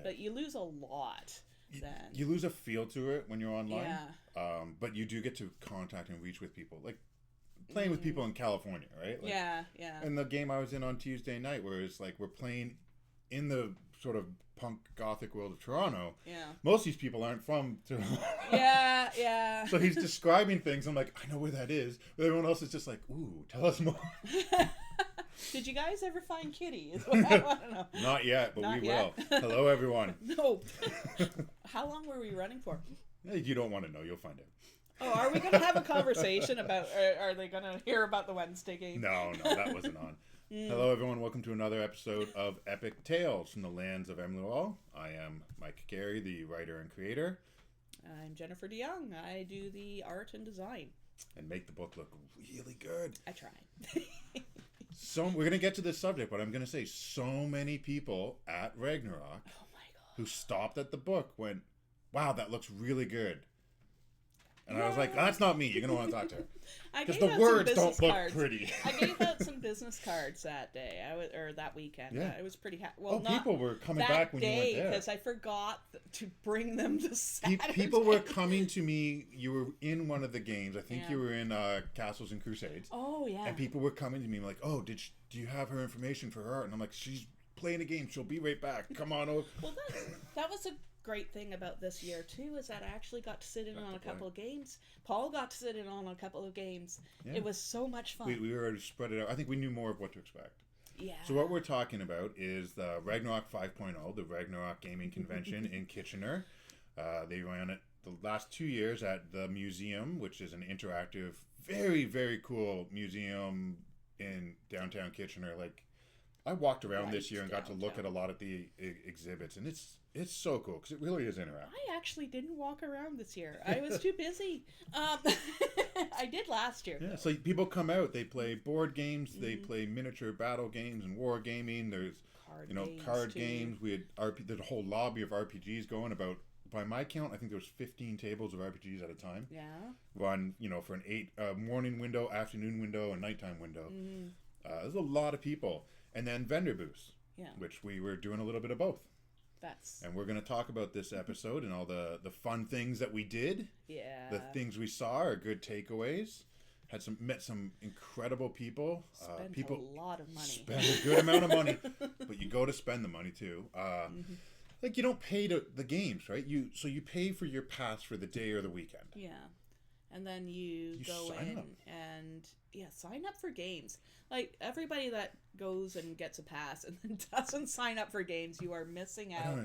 but you lose a lot. Then you lose a feel to it when you're online. Yeah. But you do get to contact and reach with people, like playing with people in California, right? Like, yeah. and the game I was in on Tuesday night, where it's like we're playing in the sort of punk gothic world of Toronto. Yeah. Most of these people aren't from Toronto. Yeah. So he's describing things. I'm like, I know where that is. But everyone else is just like, ooh, tell us more. Did you guys ever find Kitty? Is what I want to know. Not yet, but Not we yet. will. Hello, everyone. No. How long were we running for? You don't want to know. You'll find out. Oh, are we going to have a conversation about, are they going to hear about the Wednesday game? No, that wasn't on. Hello, everyone. Welcome to another episode of Epic Tales from the Lands of Emlil. I am Mike Gary, the writer and creator. I'm Jennifer DeYoung. I do the art and design. And make the book look really good. I try. So we're going to get to this subject, but I'm going to say so many people at Ragnarok Oh my God. who stopped at the book went, wow, that looks really good. And I was like, that's not me. You're going to want to talk to her. Because the words don't look pretty. I gave out some business cards that day, or that weekend. Yeah. It was pretty happy. Well, not people were coming that back when you day, weren't there. because I forgot to bring them to Saturday. People were coming to me. You were in one of the games. I think Yeah. you were in Castles and Crusades. Oh, yeah. And people were coming to me like, oh, do you have her information for her? And I'm like, she's playing a game. She'll be right back. Come on over. Well, that was a great thing about this year too, is that I actually got to sit in on a couple of games. Paul got to sit in on a couple of games. Yeah. It was so much fun. We were spread it out. I think we knew more of what to expect. Yeah. So what we're talking about is the Ragnarok 5.0, the Ragnarok Gaming Convention in Kitchener. They ran it the last 2 years at the museum, which is an interactive, very, very cool museum in downtown Kitchener. Like, I walked around this year and got to look at a lot of the exhibits, and it's so cool because it really is interactive. I actually didn't walk around this year. I was too busy. I did last year. Yeah, so people come out. They play board games. They play miniature battle games and war gaming. There's card games. We had there's a whole lobby of RPGs going. About, by my count, I think there was 15 tables of RPGs at a time. Yeah. Run for an 8 morning window, afternoon window, and nighttime window. There's a lot of people. And then vendor booths, which we were doing a little bit of both. And we're going to talk about this episode and all the fun things that we did. Yeah. The things we saw, our good takeaways. Met some incredible people. Spent a lot of money. Spend a good amount of money, but you go to spend the money too. Like, you don't pay to the games, right? You pay for your pass for the day or the weekend. Yeah. And then you go in and sign up for games. Like, everybody that goes and gets a pass and then doesn't sign up for games, you are missing out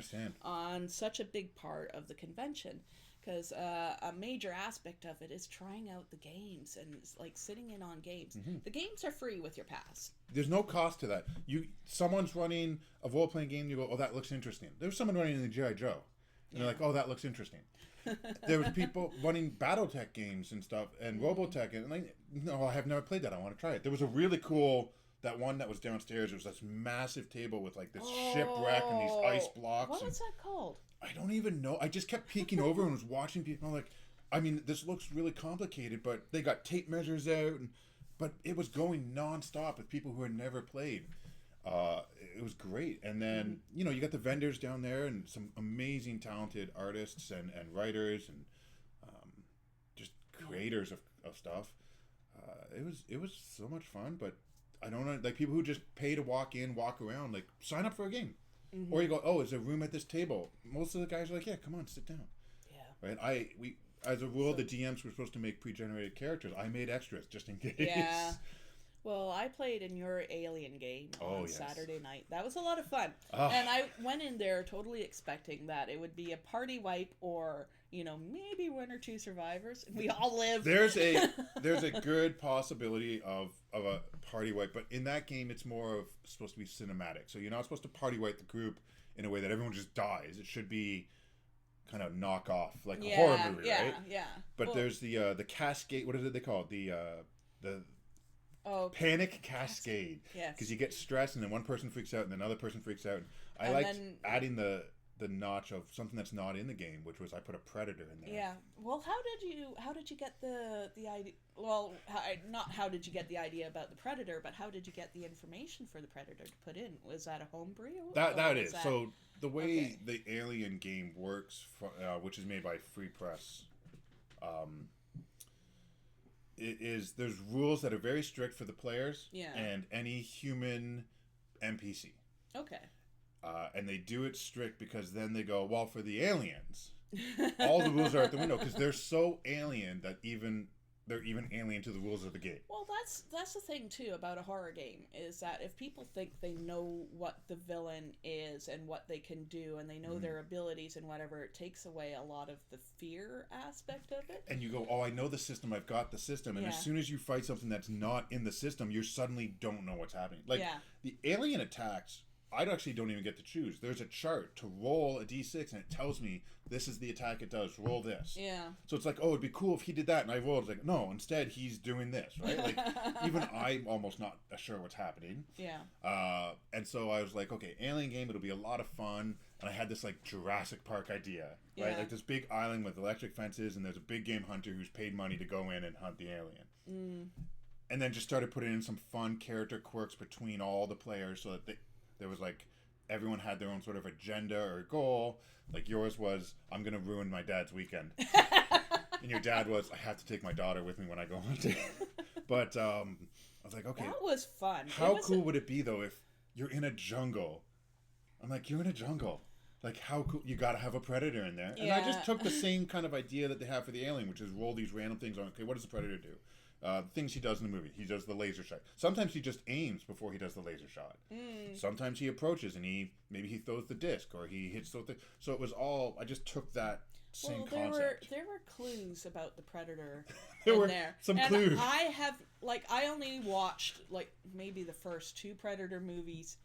on such a big part of the convention. Because a major aspect of it is trying out the games and like sitting in on games. The games are free with your pass. There's no cost to that. Someone's running a role-playing game, you go, oh, that looks interesting. There's someone running in the G.I. Joe. And they're like, oh, that looks interesting. There was people running BattleTech games and stuff, and Robotech, and like, no, I have never played that. I want to try it. There was a really cool, that one that was downstairs. It was this massive table with like this shipwreck and these ice blocks. What was that called? I don't even know. I just kept peeking over and was watching people. I'm like, I mean, this looks really complicated, but they got tape measures out, but it was going nonstop with people who had never played. It was great. And then, you got the vendors down there and some amazing talented artists and writers and just creators of stuff. It was so much fun, but I don't know, like, people who just pay to walk in, walk around, like, sign up for a game. Or you go, oh, is there room at this table? Most of the guys are like, yeah, come on, sit down. Yeah. Right? We as a rule, the DMs were supposed to make pre-generated characters. I made extras just in case. Yeah. Well, I played in your Alien game on Saturday night. That was a lot of fun. And I went in there totally expecting that it would be a party wipe or, maybe one or two survivors. And we all lived. There's a good possibility of a party wipe, but in that game it's more of supposed to be cinematic. So you're not supposed to party wipe the group in a way that everyone just dies. It should be kind of knock off, like a horror movie, right? Yeah. But there's the cascade, what is it they call it? The panic cascade. Yes. Because you get stressed and then one person freaks out and then another person freaks out. I liked adding the notch of something that's not in the game, which was I put a predator in there. Yeah. Well, how did you get the idea? Well, not how did you get the idea about the predator, but how did you get the information for the predator to put in? Was that a homebrew? That is. So the way the Alien game works, which is made by Free Press, there's rules that are very strict for the players and any human NPC. Okay. And they do it strict because then they go, well, for the aliens, all the rules are out the window because they're so alien that they're even alien to the rules of the game. Well, that's the thing too about a horror game is that if people think they know what the villain is and what they can do and they know their abilities and whatever, it takes away a lot of the fear aspect of it. And you go, oh, I know the system, I've got the system, and as soon as you fight something that's not in the system, you suddenly don't know what's happening. Like the alien attacks, I actually don't even get to choose. There's a chart to roll a d6 and it tells me this is the attack it does. Roll this. Yeah. So it's like, oh, it'd be cool if he did that. And I rolled. It's like, no, instead he's doing this, right? Like, even I'm almost not sure what's happening. Yeah. And so I was like, okay, alien game, it'll be a lot of fun. And I had this like Jurassic Park idea, right? Like this big island with electric fences and there's a big game hunter who's paid money to go in and hunt the alien. And then just started putting in some fun character quirks between all the players so that there was like everyone had their own sort of agenda or goal. Like yours was, I'm going to ruin my dad's weekend. And your dad was, I have to take my daughter with me when I go hunting. But I was like, okay. That was fun. How cool would it be though if you're in a jungle? I'm like, you're in a jungle. Like how cool, you got to have a predator in there. And I just took the same kind of idea that they have for the alien, which is roll these random things on. Okay, what does the predator do? Things he does in the movie. He does the laser shot. Sometimes he just aims before he does the laser shot. Sometimes he approaches and maybe he throws the disc or he hits the thing. So it was all, I just took that same concept. There were clues about the Predator there in were there. some and clues. I only watched like maybe the first 2 Predator movies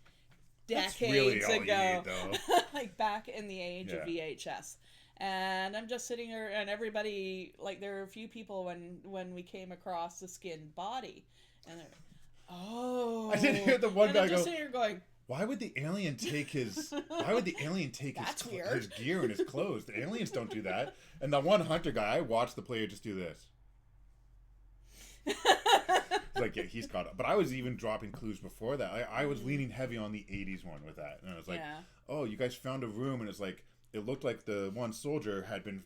decades That's really all ago. you need, though. Like back in the age of VHS. And I'm just sitting here, and everybody, like, there were a few people when we came across the skinned body, and they're, oh. I didn't hear the one guy I'm just go, sitting here going, why would the alien take his gear and his clothes? The aliens don't do that. And the one hunter guy, I watched the player just do this. It's like, yeah, he's caught up. But I was even dropping clues before that. I was leaning heavy on the 80s one with that. And I was like, oh, you guys found a room, and it's like, it looked like the one soldier had been,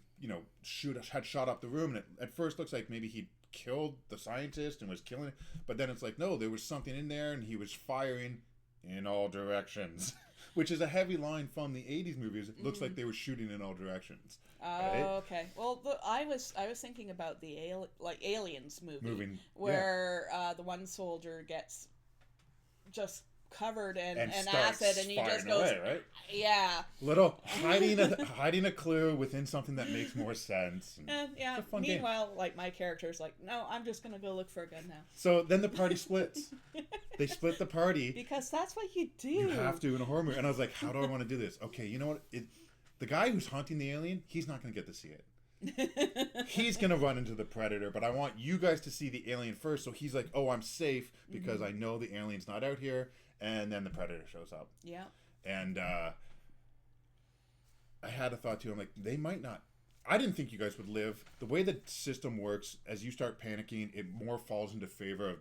had shot up the room, and it at first looks like maybe he killed the scientist and was killing it, but then it's like, no, there was something in there, and he was firing in all directions, which is a heavy line from the 80s movies. It looks like they were shooting in all directions. Oh, okay. Well, I was thinking about the Aliens movie where the one soldier gets just covered in acid, and he just goes away, right? Little hiding a clue within something that makes more sense. And meanwhile, game. Like my character's like, no, I'm just gonna go look for a gun now. So then the party splits. They split the party because that's what you do. You have to in a horror movie. And I was like, how do I want to do this? Okay, you know what? The guy who's hunting the alien, he's not gonna get to see it. He's gonna run into the predator, but I want you guys to see the alien first. So he's like, oh, I'm safe because I know the alien's not out here. And then the predator shows up. Yeah. And I had a thought too. I'm like, they might not. I didn't think you guys would live. The way the system works, as you start panicking, it more falls into favor of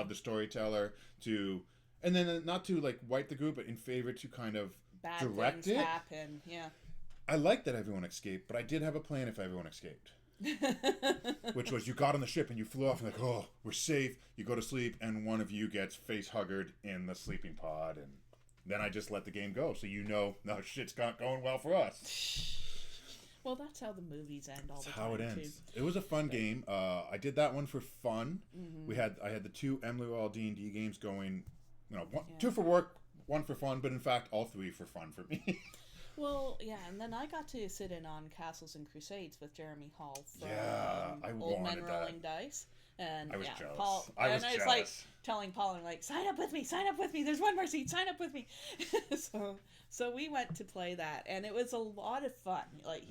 the storyteller and then not to like wipe the group, but in favor to kind of bad direct things it. Happen. Yeah. I like that everyone escaped, but I did have a plan if everyone escaped. Which was you got on the ship and you flew off and like, oh, we're safe. You go to sleep and one of you gets face huggered in the sleeping pod, and then I just let the game go. So no, shit's not going well for us. Well, that's how the movies end all the time. That's how it ends. Too. It was a fun game. I did that one for fun. I had the 2 Emily Royale D&D games going. 2 for work, 1 for fun, but in fact all 3 for fun for me. Well, yeah, and then I got to sit in on Castles and Crusades with Jeremy Hall from Old Men Rolling Dice. And I was jealous. Paul, I was like telling Paul, I'm like, sign up with me, there's one more seat, sign up with me. So we went to play that, and it was a lot of fun. Like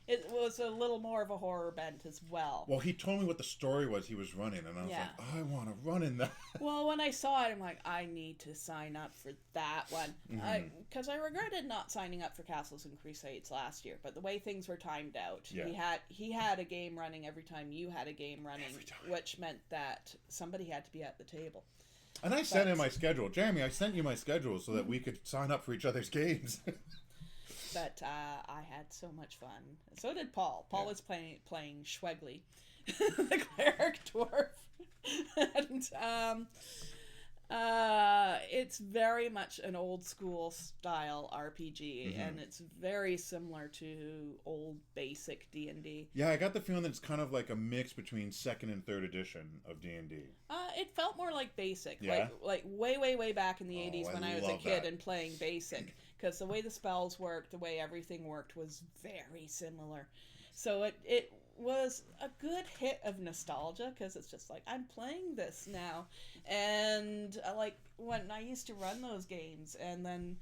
it was a little more of a horror bent as well. Well, he told me what the story was he was running, and I was like, I want to run in that. Well, when I saw it, I'm like, I need to sign up for that one. Because I regretted not signing up for Castles and Crusades last year, but the way things were timed out, he had a game running every time you had a game running, which meant that somebody had to be at the table. And I sent in my schedule. Jeremy, I sent you my schedule so that we could sign up for each other's games. But I had so much fun. So did Paul. Paul was playing Schwegley, the cleric dwarf. And it's very much an old school style RPG, and it's very similar to old basic D&D. Yeah, I got the feeling that it's kind of like a mix between 2nd and 3rd edition of D&D. It felt more like basic, yeah? like way back in the 80s when I was a kid and playing basic, because the way the spells worked, the way everything worked was very similar. So it was a good hit of nostalgia, because it's just like, I'm playing this now. And like when I used to run those games, and then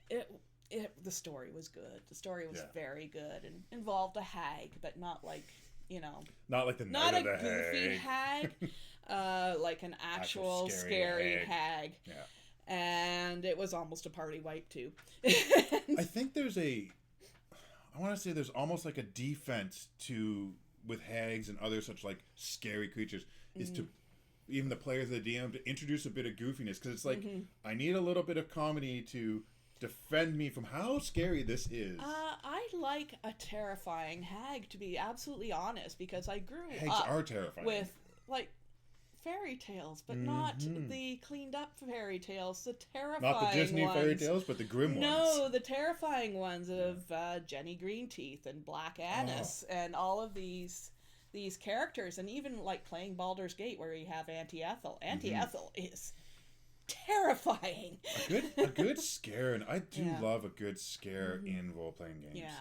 the story was good. The story was very good and involved a hag, but not like, not like the Night of the Hag. Not a goofy hag, like an actual scary hag. Yeah. And it was almost a party wipe too. I think I want to say there's almost like a defense with hags and other such like scary creatures is to even the players of the DM to introduce a bit of goofiness, because it's like I need a little bit of comedy to defend me from how scary this is. I like a terrifying hag, to be absolutely honest, because I grew Hags up are terrifying with like fairy tales, but not the cleaned up fairy tales, the terrifying ones. Not the Disney fairy tales, but the grim ones. No, the terrifying ones of Jenny Greenteeth and Black Annis and all of these characters, and even like playing Baldur's Gate where you have Auntie Ethel. Auntie Ethel is terrifying. A good scare, and I do love a good scare in role-playing games. Yeah.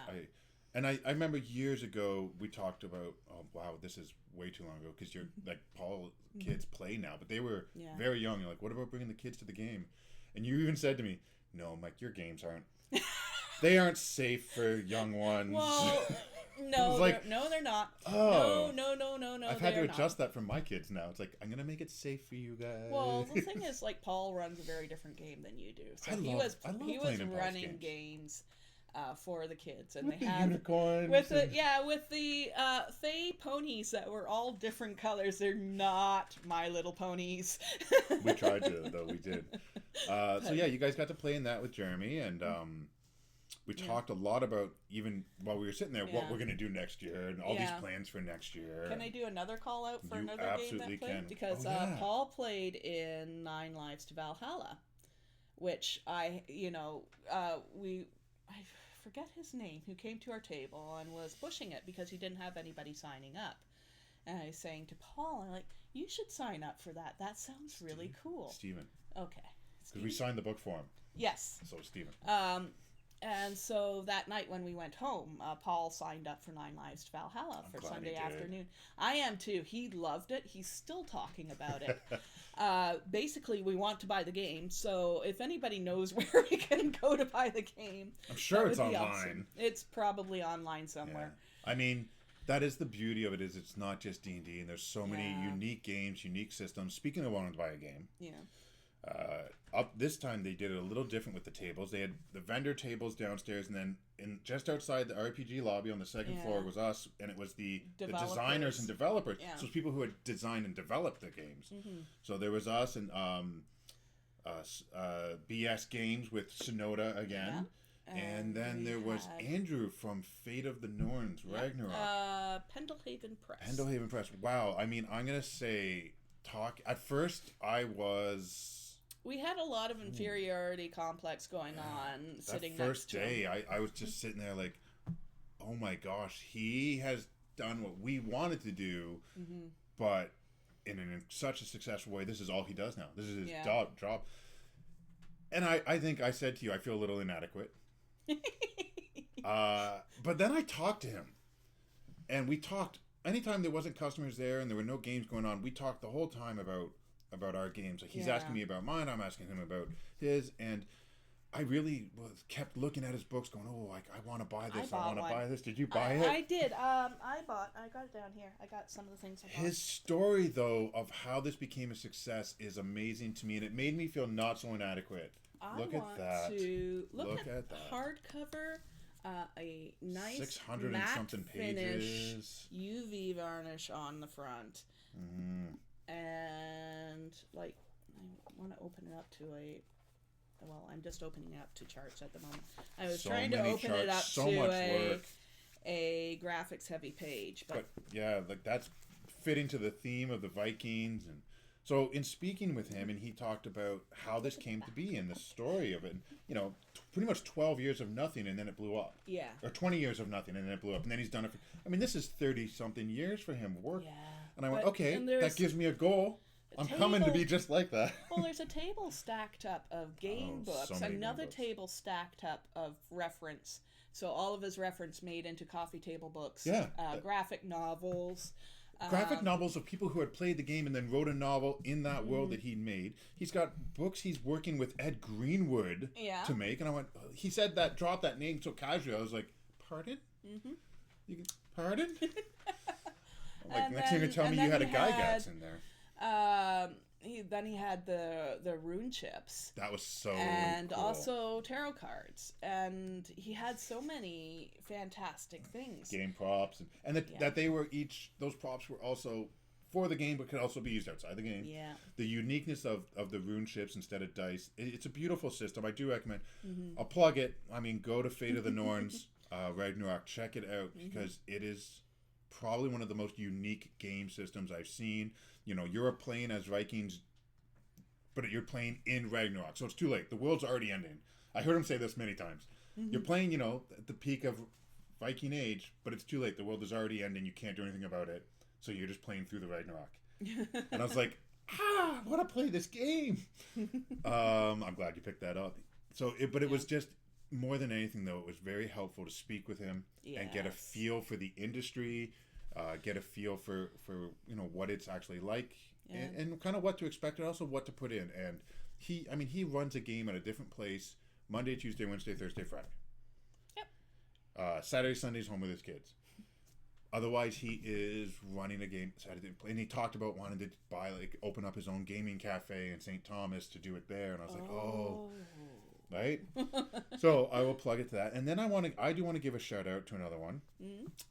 I remember years ago we talked about, oh wow, this is way too long ago, because you're like, Paul kids play now, but they were very young. You're like, what about bringing the kids to the game? And you even said to me, no, Mike, your games they aren't safe for young ones. Well, no, like, they're not. Oh, no. I've had to adjust that for my kids now. It's like, I'm gonna make it safe for you guys. Well, the thing is, like, Paul runs a very different game than you do. So he was running games for the kids, and with they had unicorns with the Fey ponies that were all different colors. They're not My Little Ponies. We tried to, though. We did. So yeah, you guys got to play in that with Jeremy, and we talked a lot about, even while we were sitting there, what we're going to do next year and all these plans for next year. Can I do another call out for another game that played? Because Paul played in 9 Lives to Valhalla, which I forget his name, who came to our table and was pushing it because he didn't have anybody signing up. And I was saying to Paul, I'm like, you should sign up for that. That sounds really cool. Steven. Okay. Because we signed the book for him. Yes. So Steven. And so that night when we went home, Paul signed up for 9 Lives to Valhalla for Sunday afternoon. I am too. He loved it. He's still talking about it. Basically, we want to buy the game, so if anybody knows where we can go to buy the game, I'm sure it's online. Awesome. It's probably online somewhere. Yeah. I mean, that is the beauty of it, is it's not just D&D, and there's so many unique games, unique systems. Speaking of wanting to buy a game, up this time they did it a little different with the tables. They had the vendor tables downstairs, and then just outside the RPG lobby on the second floor was us, and it was the designers and developers. So it was people who had designed and developed the games. So there was us and BS Games with Sonoda again. And then there was Andrew from Fate of the Norns, Ragnarok. Pendelhaven Press. Pendelhaven Press. Wow. I mean, I'm going to say, at first I was... We had a lot of inferiority complex going on sitting next to him. That first day, I was just sitting there like, oh my gosh, he has done what we wanted to do, but in such a successful way. This is all he does now. This is his job. And I think I said to you, I feel a little inadequate. But then I talked to him, and we talked anytime there wasn't customers there and there were no games going on. We talked the whole time about our games. Like, he's asking me about mine, I'm asking him about his, and I really kept looking at his books going, oh, I want to buy this, I want to buy this. Did you buy it? I did. I got it down here. I got some of the things I bought. His story, though, of how this became a success is amazing to me, and it made me feel not so inadequate. Look at that. Look at that. Hardcover, a nice 600 matte and something pages. UV varnish on the front. And, like, I want to open it up to a well, I'm just opening it up to charts at the moment. I was So trying to many open it up charts, so to much work. a graphics heavy page, but yeah, like that's fitting to the theme of the Vikings. And so in speaking with him, and he talked about how this came to be and the story of it. You know, pretty much 12 years of nothing, and then it blew up. Yeah. Or 20 years of nothing, and then it blew up, and then he's done it for, I mean, this is 30 something years for him work. Yeah. And I went, okay, that gives me a goal. I'm coming to be just like that. Well, there's a table stacked up of game books, so another game books. table stacked up of reference. So all of his reference made into coffee table books. Yeah. Graphic novels. Graphic novels of people who had played the game and then wrote a novel in that world that he'd made. He's got books he's working with Ed Greenwood to make. And I went, he said that, dropped that name so casually. I was like, pardon? Mm-hmm. Pardon? Like, next thing you tell me you had a Gygax in there. Then he had the rune chips. That was so and cool. also tarot cards, and he had so many fantastic things. Game props, and that they were each, those props were also for the game, but could also be used outside the game. Yeah. The uniqueness of the rune chips instead of dice. It's a beautiful system. I do recommend. I'll plug it. I mean, go to Fate of the Norns, Ragnarok. Check it out because it is probably one of the most unique game systems I've seen. You know, you're playing as Vikings, but you're playing in Ragnarok, so it's too late. The world's already ending. I heard him say this many times. You're playing, you know, at the peak of Viking age, but it's too late. The world is already ending. You can't do anything about it. So you're just playing through the Ragnarok. And I was like, I want to play this game. I'm glad you picked that up. So, it was just, more than anything, though, it was very helpful to speak with him and get a feel for the industry, get a feel for you know, what it's actually like, and kind of what to expect, and also what to put in. And he runs a game at a different place Monday, Tuesday, Wednesday, Thursday, Friday. Yep. Saturday, Sunday's home with his kids. Otherwise, he is running a game Saturday, and he talked about wanting to open up his own gaming cafe in St. Thomas to do it there. And I was like, oh. Right? So I will plug it to that. And then I do want to give a shout out to another one.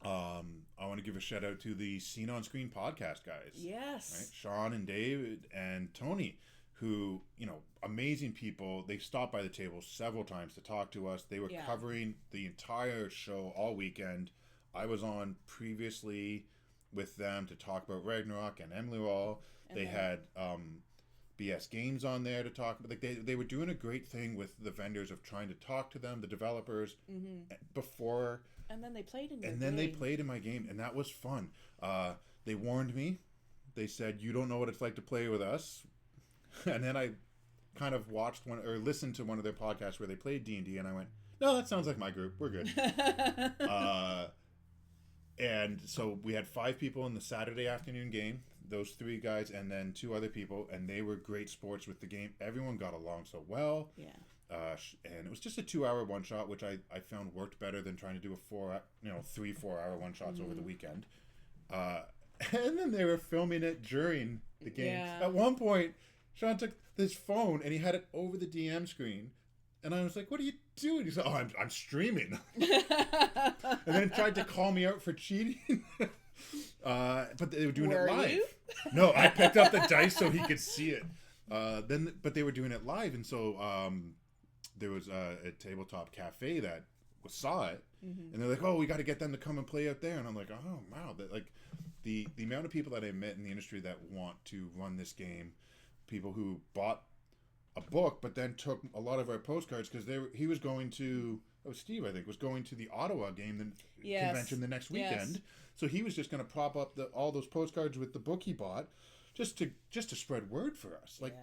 I want to give a shout out to the Scene on Screen podcast guys. Yes. Right? Sean and David and Tony, who, you know, amazing people. They stopped by the table several times to talk to us. They were covering the entire show all weekend. I was on previously with them to talk about Ragnarok and Emily. They had BS Games on there to talk about. Like they were doing a great thing with the vendors of trying to talk to them, the developers, before. And then they played in they played in my game, and that was fun. They warned me. They said, "You don't know what it's like to play with us." And then I kind of watched listened to one of their podcasts where they played D&D, and I went, "No, that sounds like my group. We're good." And so we had 5 people in the Saturday afternoon game, those 3 guys, and then 2 other people, and they were great sports with the game. Everyone got along so well. Yeah. And it was just a 2-hour one-shot, which I found worked better than trying to do a 3-4-hour one-shots over the weekend. And then they were filming it during the game. Yeah. At one point, Sean took his phone and he had it over the DM screen. And I was like, "What are you doing?" He said, "Oh, I'm streaming." And then tried to call me out for cheating. But they were doing it live. You? No, I picked up the dice so he could see it. But they were doing it live, and so there was a tabletop cafe that saw it, and they're like, "Oh, we got to get them to come and play out there." And I'm like, "Oh, wow!" That like the amount of people that I met in the industry that want to run this game, people who bought a book, but then took a lot of our postcards because he was going to. Oh, Steve, I think, was going to the Ottawa convention the next weekend. Yes. So he was just going to prop up all those postcards with the book he bought, just to spread word for us. Like,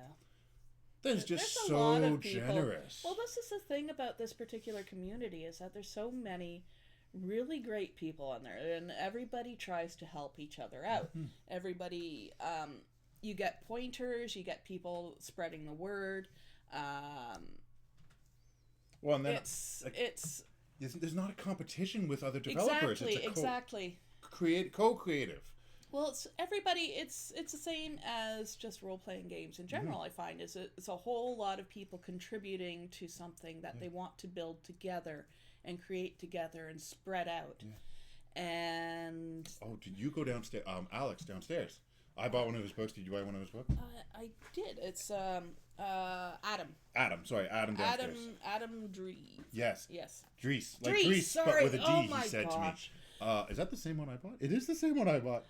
there's so generous. Well, this is the thing about this particular community is that there's so many really great people on there, and everybody tries to help each other out. Everybody. You get pointers, you get people spreading the word. Well, and then there's not a competition with other developers. Exactly. Co-creative. Well, it's everybody. It's the same as just role-playing games in general. I find it's a whole lot of people contributing to something that they want to build together and create together and spread out. Yeah. And did you go downstairs? Alex downstairs. I bought one of his books. Did you buy one of his books? I did. It's Adam. Adam downstairs. Adam Dries. Yes. Yes. Dries. Like Grease, sorry. but with a D, he said gosh. to me. Is that the same one I bought? It is the same one I bought.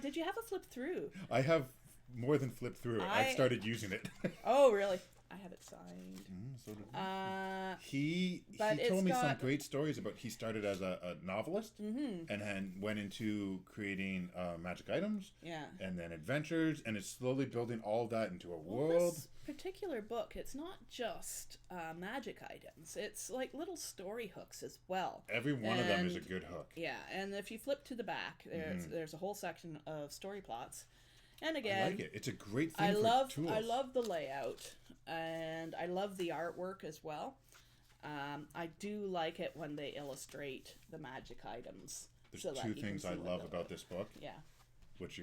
Did you have a flip through? I have more than flipped through it. I've started using it. Oh, really? I have it signed. So did he told me some great stories about he started as a novelist and then went into creating magic items and then adventures, and it's slowly building all of that into a world. This particular book, it's not just magic items. It's like little story hooks as well. Every one of them is a good hook. Yeah, and if you flip to the back, there's a whole section of story plots. And again, I like it. It's a great thing for tools. I love the layout, and I love the artwork as well. I do like it when they illustrate the magic items. There's two things I love about this book. Yeah. Which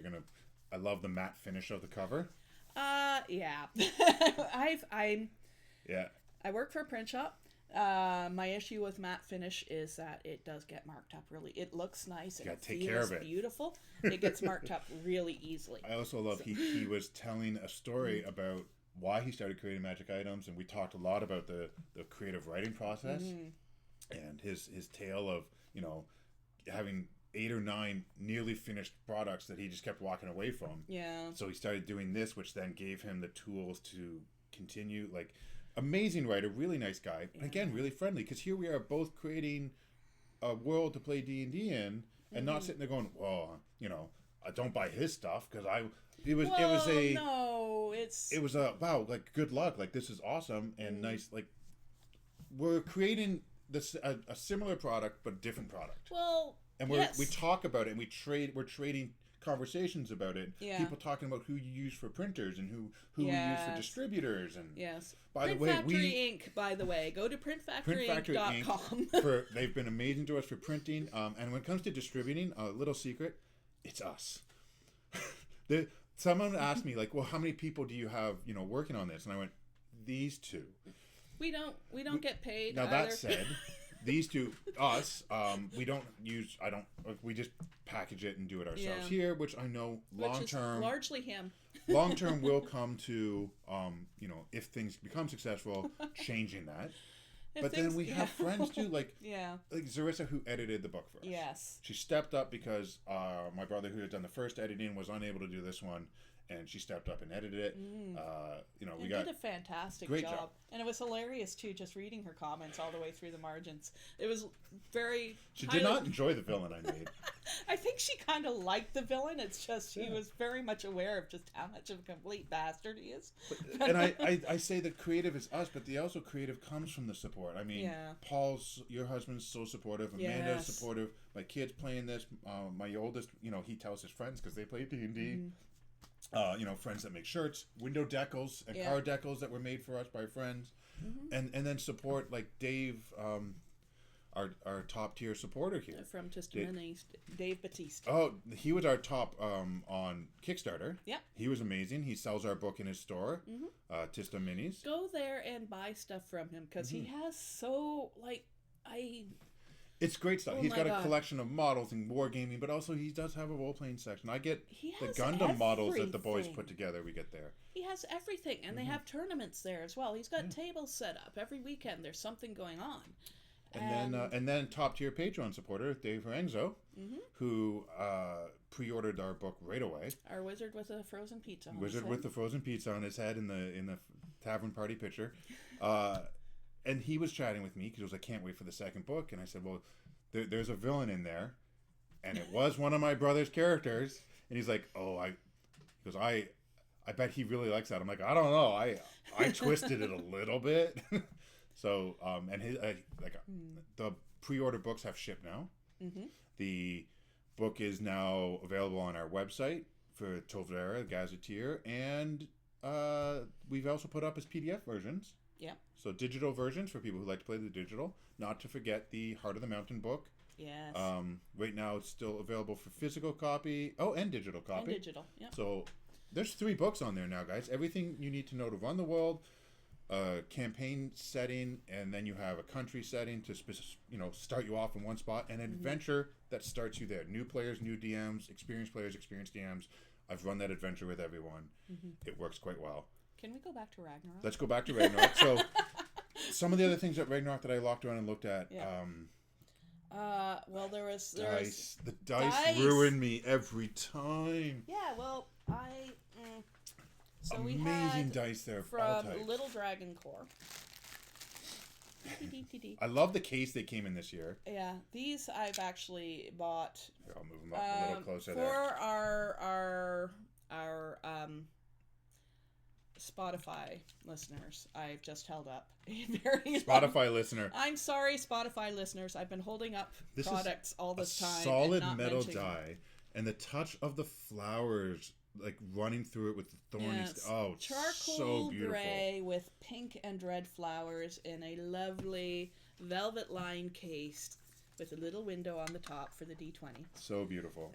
I love the matte finish of the cover. Yeah. Yeah. I work for a print shop. My issue with matte finish is that it does get marked up really. It looks nice. You gotta take care of it. Beautiful. It gets marked up really easily. I also love he was telling a story about why he started creating magic items, and we talked a lot about the creative writing process and his tale of having 8 or 9 nearly finished products that he just kept walking away from. Yeah. So he started doing this, which then gave him the tools to continue. Like, amazing writer, really nice guy, but again, really friendly, because here we are both creating a world to play D&D in, and not sitting there going, well, I don't buy his stuff because it was wow, like, good luck, like, this is awesome and nice, like, we're creating this a similar product but a different product. Well, and we talk about it, and we're trading conversations about it. People talking about who you use for printers and who we use for distributors. And by Print the way, Factory Inc. By the way, go to printfactoryinc.com. They've been amazing to us for printing. And when it comes to distributing, a little secret, it's us. Someone asked me, like, well, how many people do you have, working on this? And I went, these 2. We don't get paid. Now either. That said, these 2, us, we just package it and do it ourselves here, which I know long term, largely him. Long term will come to, if things become successful, changing that. But then we have friends too, like Zarissa, who edited the book for us. Yes. She stepped up because my brother, who had done the first editing, was unable to do this one. And she stepped up and edited it. We did a fantastic job. And it was hilarious too, just reading her comments all the way through the margins. It was very. She did not enjoy the villain I made. I think she kind of liked the villain. It's just she was very much aware of just how much of a complete bastard he is. And I say the creative is us, but the also creative comes from the support. I mean, your husband's so supportive. Amanda's supportive. My kids playing this. My oldest, he tells his friends because they play D&D. Friends that make shirts, window decals, and car decals that were made for us by friends, and then support like Dave, our top tier supporter here from Testimonies, Dave Batiste. Oh, he was our top on Kickstarter. Yeah, he was amazing. He sells our book in his store, Tista Minis. Go there and buy stuff from him because he has It's great stuff. He's got a collection of models and wargaming, but also he does have a role-playing section. I get the Gundam models that the boys put together. We get there. He has everything, and they have tournaments there as well. He's got tables set up. Every weekend there's something going on. And then top-tier Patreon supporter, Dave Renzo, who pre-ordered our book right away. Our wizard with a frozen pizza on Wizard with the frozen pizza on his head in the tavern party picture. And he was chatting with me because he was like, I can't wait for the second book. And I said, well, there's a villain in there. And it was one of my brother's characters. And he's like, I bet he really likes that. I'm like, I don't know. I twisted it a little bit. So, and the pre-order books have shipped now. The book is now available on our website for Tovera, Gazetteer. And we've also put up as PDF versions. Yeah. So digital versions for people who like to play the digital. Not to forget the Heart of the Mountain book. Yes. Right now it's still available for physical copy. Oh, and digital copy. And digital, yeah. So there's 3 books on there now, guys. Everything you need to know to run the world, campaign setting, and then you have a country setting to start you off in one spot, and adventure that starts you there. New players, new DMs, experienced players, experienced DMs. I've run that adventure with everyone. It works quite well. Can we go back to Ragnarok? Let's go back to Ragnarok. So, some of the other things at Ragnarok that I locked around and looked at. Yeah. Well, there was dice. The dice ruin me every time. Yeah, well, so amazing we had dice there from Little Dragon Core. I love the case they came in this year. Yeah, these I've actually bought. Here, I'll move them up a little closer for there. our Spotify listeners. I've just held up a very Spotify listener. I'm sorry, Spotify listeners. I've been holding up products all this time. Solid metal die, and the touch of the flowers like running through it with the thorny. Yes. Oh, charcoal so beautiful. gray with pink and red flowers in a lovely velvet lined case with a little window on the top for the D20. So beautiful.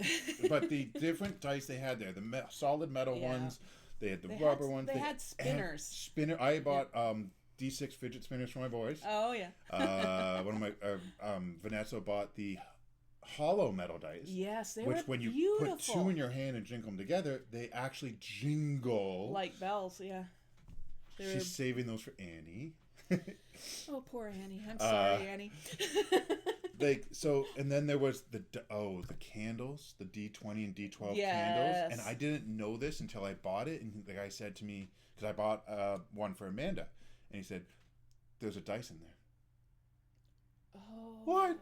But the different dice they had there, the solid metal ones. They had the rubber ones. They had spinners. I bought D6 fidget spinners for my boys. Oh, yeah. One of my Vanessa bought the hollow metal dice. Yes, they which were when you beautiful. put two in your hand and jingle them together, they actually jingle. Like bells, yeah. She's saving those for Annie. Oh, poor Annie. I'm sorry, Annie. And then there was the candles, the D20 and D12 candles, and I didn't know this until I bought it, and the guy said to me, because I bought one for Amanda, and he said, "There's a dice in there." Oh.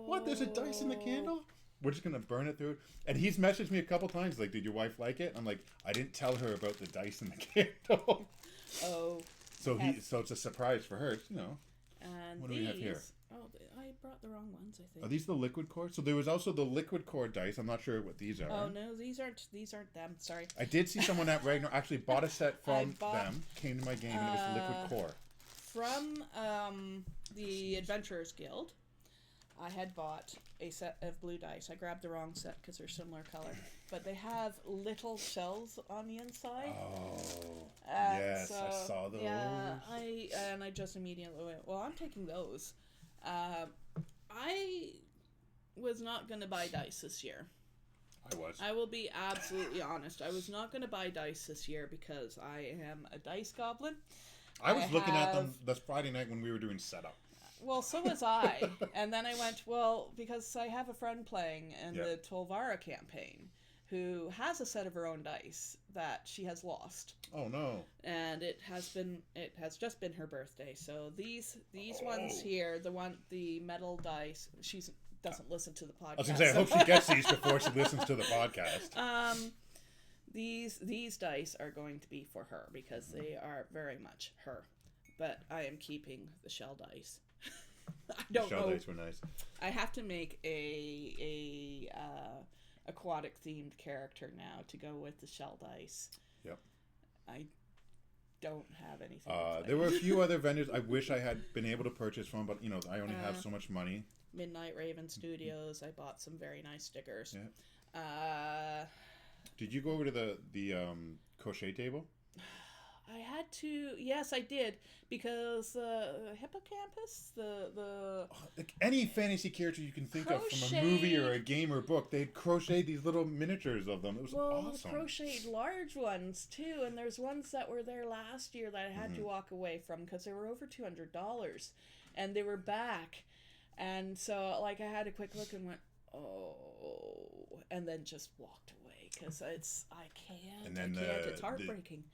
What? There's a dice in the candle? We're just gonna burn it through. And he's messaged me a couple times, like, "Did your wife like it?" I'm like, "I didn't tell her about the dice in the candle." Oh. So it's a surprise for her, you know. And what do we have here? Oh, I brought the wrong ones, I think. Are these the liquid core? So there was also the liquid core dice. I'm not sure what these are. Oh no, these aren't them. Sorry. I did see someone at Ragnarok actually bought a set from them. Came to my game and it was liquid core. From the Adventurers Guild, I had bought a set of blue dice. I grabbed the wrong set because they're similar color, but they have little shells on the inside. Oh, yes, I saw those. Yeah, I just immediately went, well, I'm taking those. I was not going to buy dice this year. I will be absolutely honest. I was not going to buy dice this year because I am a dice goblin. I was looking at them this Friday night when we were doing setup. Well, so was I. And then I went, well, because I have a friend playing in the Tolvara campaign who has a set of her own dice that she has lost. Oh no. And it has just been her birthday. So these ones here, the metal dice, she doesn't listen to the podcast. I was gonna say, I hope she gets these before she listens to the podcast. These dice are going to be for her because they are very much her. But I am keeping the shell dice. I don't know. Shell dice were nice. I have to make a aquatic themed character now to go with the shell dice. Yep. I don't have anything. There were a few other vendors I wish I had been able to purchase from, but you know, I only have so much money. Midnight Raven Studios. I bought some very nice stickers. Yeah. Did you go over to the crochet table? I had to. Yes, I did, because Hippocampus, like any fantasy character you can think of from a movie or a game or book, they'd crochet these little miniatures of them. It was awesome. Crocheted large ones too, and there's ones that were there last year that I had to walk away from because they were over $200, and they were back, and so like I had a quick look and went, oh, and then just walked away because I can't. And then it's heartbreaking.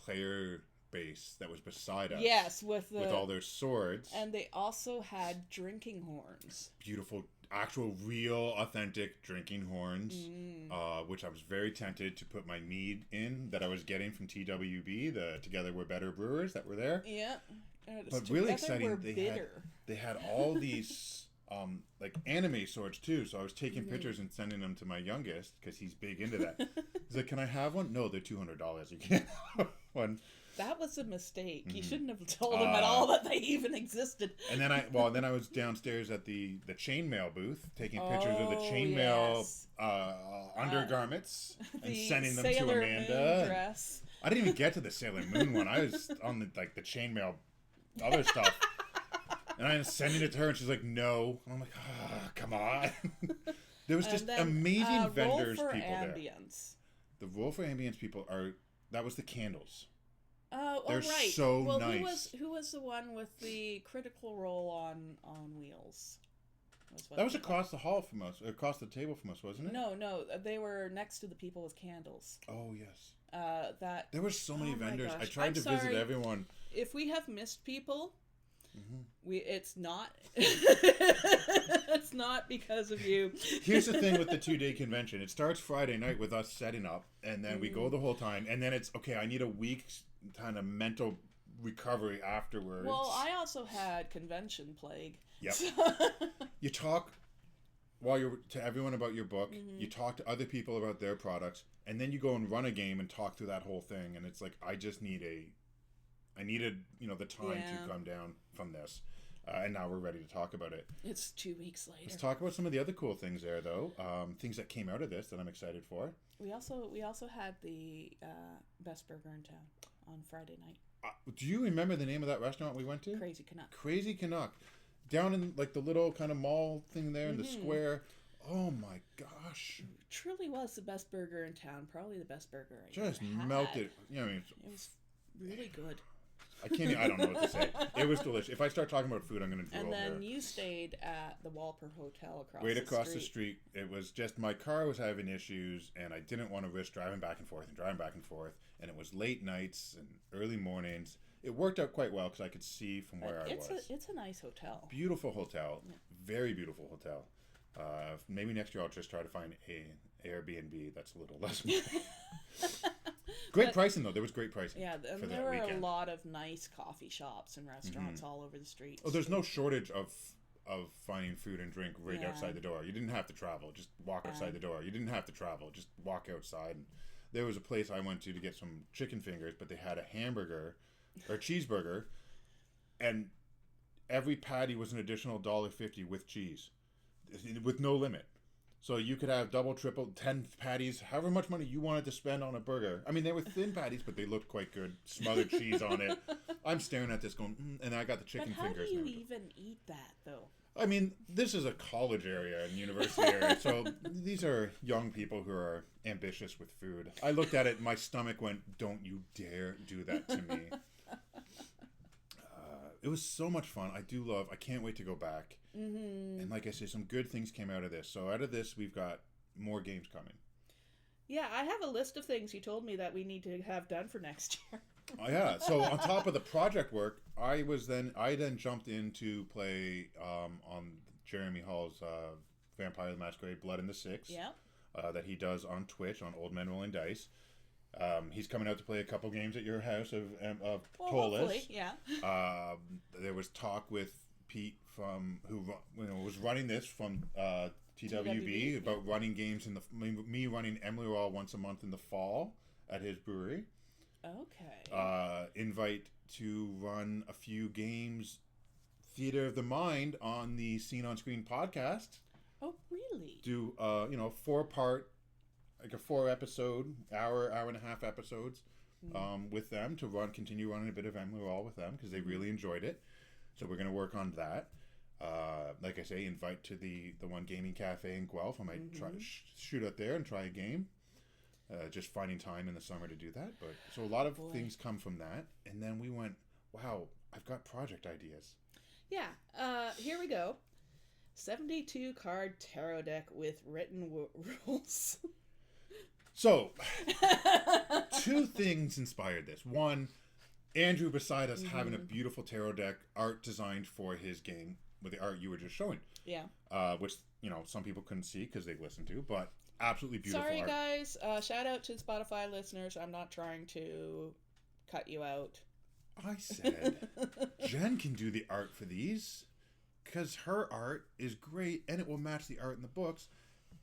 Player base that was beside us. Yes, with all their swords. And they also had drinking horns. Beautiful, actual, real, authentic drinking horns, which I was very tempted to put my mead in that I was getting from TWB, the Together We're Better brewers that were there. Yeah. But really exciting, they had all these like anime swords too, so I was taking pictures and sending them to my youngest because he's big into that. He's like, "Can I have one?" No, they're $200. You can't have one. That was a mistake. You shouldn't have told him at all that they even existed. And then I was downstairs at the chainmail booth taking pictures of the chainmail undergarments and sending them to Amanda. Dress. I didn't even get to the Sailor Moon one. I was on the chainmail other stuff. And I'm sending it to her, and she's like, "No." And I'm like, "Ah, come on." There was just amazing vendors, people ambience. Roll for Ambience people that was the candles. They're right. So well, nice. Who was the one with the Critical Role on wheels? That was across the hall from us, across the table from us, wasn't it? No, they were next to the people with candles. Oh yes. There were so many vendors. I tried to visit everyone. If we have missed people, it's not it's not because of you. Here's the thing with the 2-day convention. It starts Friday night with us setting up, and then we go the whole time, and then it's okay. I need a week's kind of mental recovery afterwards. Well, I also had convention plague. Yep. You talk to everyone about your book. You talk to other people about their products, and then you go and run a game and talk through that whole thing. And it's like I needed the time to come down from this, and now we're ready to talk about it. It's 2 weeks later. Let's talk about some of the other cool things there, though. Things that came out of this that I'm excited for. We also had the best burger in town on Friday night. Do you remember the name of that restaurant we went to? Crazy Canuck. Crazy Canuck. Down in like the little kind of mall thing there in the square. Oh my gosh. It truly was the best burger in town. Probably the best burger I just ever had. melted. It was really good. I don't know what to say. It was delicious. If I start talking about food, I'm going to drool. And then you stayed at the Walper Hotel across the street. It was just my car was having issues, and I didn't want to risk driving back and forth. And it was late nights and early mornings. It worked out quite well because I could see from where I was. It's a nice hotel. Beautiful hotel. Yeah. Very beautiful hotel. Maybe next year I'll just try to find a Airbnb that's a little less. Great pricing though. There was great pricing. Yeah, and there were a lot of nice coffee shops and restaurants all over the streets. Oh, there's no shortage of finding food and drink right outside the door. You didn't have to travel. Just walk outside the door. You didn't have to travel. Just walk outside. There was a place I went to get some chicken fingers, but they had a hamburger or cheeseburger, and every patty was an additional $1.50 with cheese, with no limit. So you could have double, triple, 10 patties, however much money you wanted to spend on a burger. I mean, they were thin patties, but they looked quite good. Smothered cheese on it. I'm staring at this going, and I got the chicken fingers. How do you even eat that, though? I mean, this is a college area and university area, so these are young people who are ambitious with food. I looked at it, and my stomach went, don't you dare do that to me. It was so much fun. I can't wait to go back. Mm-hmm. And like I said, some good things came out of this. So out of this, we've got more games coming. Yeah, I have a list of things you told me that we need to have done for next year. Oh, yeah. So on top of the project work, I then jumped in to play on Jeremy Hall's Vampire the Masquerade Blood in the Six. Yeah. That he does on Twitch on Old Men Rolling Dice. He's coming out to play a couple games at your house of Tolis. Hopefully, yeah. There was talk with Pete from who was running this from TWB about running games me running Emily Raw once a month in the fall at his brewery. Okay. Invite to run a few games, Theater of the Mind on the Scene on Screen podcast. Oh, really? Do 4-part. Like a 4-episode, hour and a half episodes with them to continue running a bit of Emily Raw with them because they really enjoyed it. So we're going to work on that. Like I say, invite to the one gaming cafe in Guelph. I might try to shoot out there and try a game. Just finding time in the summer to do that. But so a lot of things come from that. And then we went, wow, I've got project ideas. Yeah. Here we go. 72 card tarot deck with written rules. So, 2 things inspired this. One, Andrew beside us having a beautiful tarot deck art designed for his game with the art you were just showing. Yeah. Which, some people couldn't see because they listened to, but absolutely beautiful Sorry, art. guys. Shout out to Spotify listeners. I'm not trying to cut you out. I said, Jen can do the art for these because her art is great and it will match the art in the books.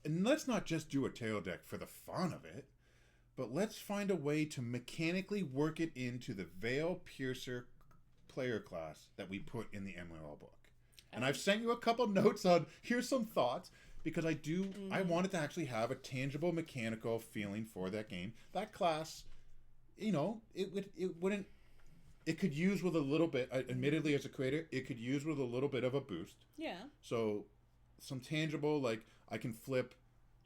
And let's not just do a tarot deck for the fun of it, but let's find a way to mechanically work it into the Veil Piercer player class that we put in the Emerald book. And I've sent you a couple notes on, here's some thoughts, because I wanted to actually have a tangible mechanical feeling for that game. That class, it could use with a little bit, admittedly as a creator, it could use with a little bit of a boost. Yeah. So some tangible, like I can flip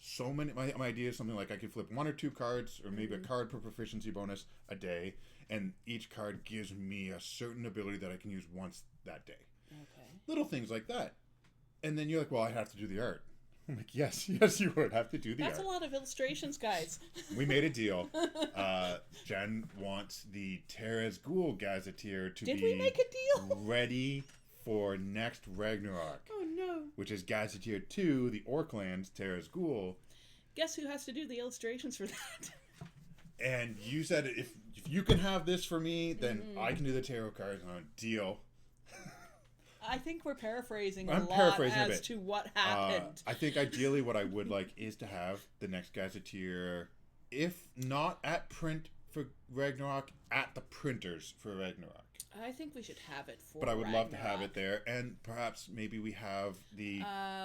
so many. My idea is something like I could flip 1 or 2 cards, or maybe a card per proficiency bonus a day, and each card gives me a certain ability that I can use once that day. Okay. Little things like that. And then you're like, well, I have to do the art. I'm like, yes, you would have to do the art. That's a lot of illustrations, guys. We made a deal. Jen wants the Terra's Ghoul Gazetteer to Did we make a deal? ready for next Ragnarok. Oh, no. Which is Gazetteer 2, the Orklands Terra's Ghoul. Guess who has to do the illustrations for that? And you said, if you can have this for me, then I can do the tarot cards on a deal. I think we're paraphrasing a lot as to what happened. I think ideally what I would like is to have the next Gazetteer, if not at print for Ragnarok, at the printers for Ragnarok. I think we should have it for But I would Ragnarok. love to have it there. And perhaps maybe we have the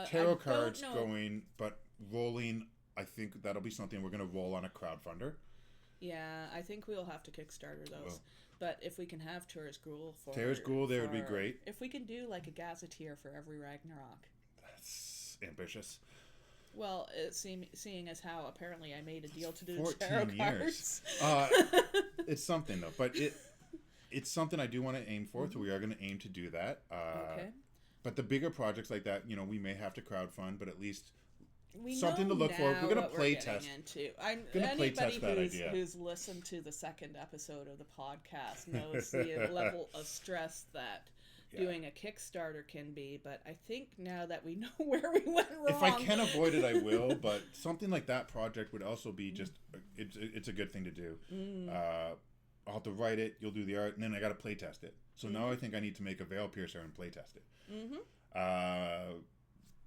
tarot cards going, but rolling. I think that'll be something we're going to roll on a crowdfunder. Yeah, I think we'll have to Kickstarter those. Well, but if we can have Terra's Ghoul for... Terra's Ghoul there would be great. If we can do like a Gazetteer for every Ragnarok. That's ambitious. Well, seeing as how apparently I made a deal to do 14 tarot years. cards. It's something though, but it's something I do want to aim for, so we are going to aim to do that. Okay. But the bigger projects like that, we may have to crowdfund, but at least we something to look for. We're going to play test. Anybody who's listened to the second episode of the podcast knows the level of stress that doing a Kickstarter can be. But I think now that we know where we went wrong, if I can avoid it, I will. But something like that project would also be just it's a good thing to do. I'll have to write it. You'll do the art, and then I got to play test it. So now I think I need to make a Veil Piercer and play test it.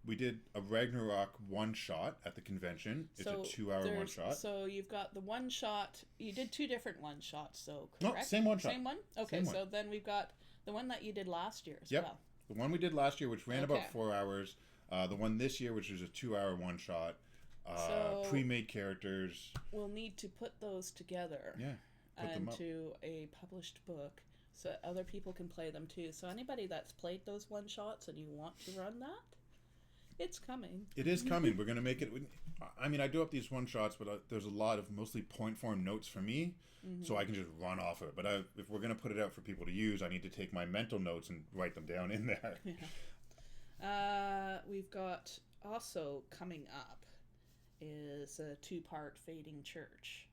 We did a Ragnarok one-shot at the convention. It's a 2-hour one-shot. So you've got the one-shot. You did 2 different one-shots, so correct? No, same one-shot. Same one? Okay, so then we've got the one that you did last year as well. The one we did last year, which ran about 4 hours. The one this year, which is a 2-hour one-shot. Pre-made characters. We'll need to put those together. Yeah. Into a published book so other people can play them too. So anybody that's played those one-shots and you want to run that, it's coming. It is coming. We're going to make it. I mean, I do up these one-shots, but there's a lot of mostly point-form notes for me, so I can just run off of it. But if we're going to put it out for people to use, I need to take my mental notes and write them down in there. Yeah. We've got also coming up is a 2-part Fading Church.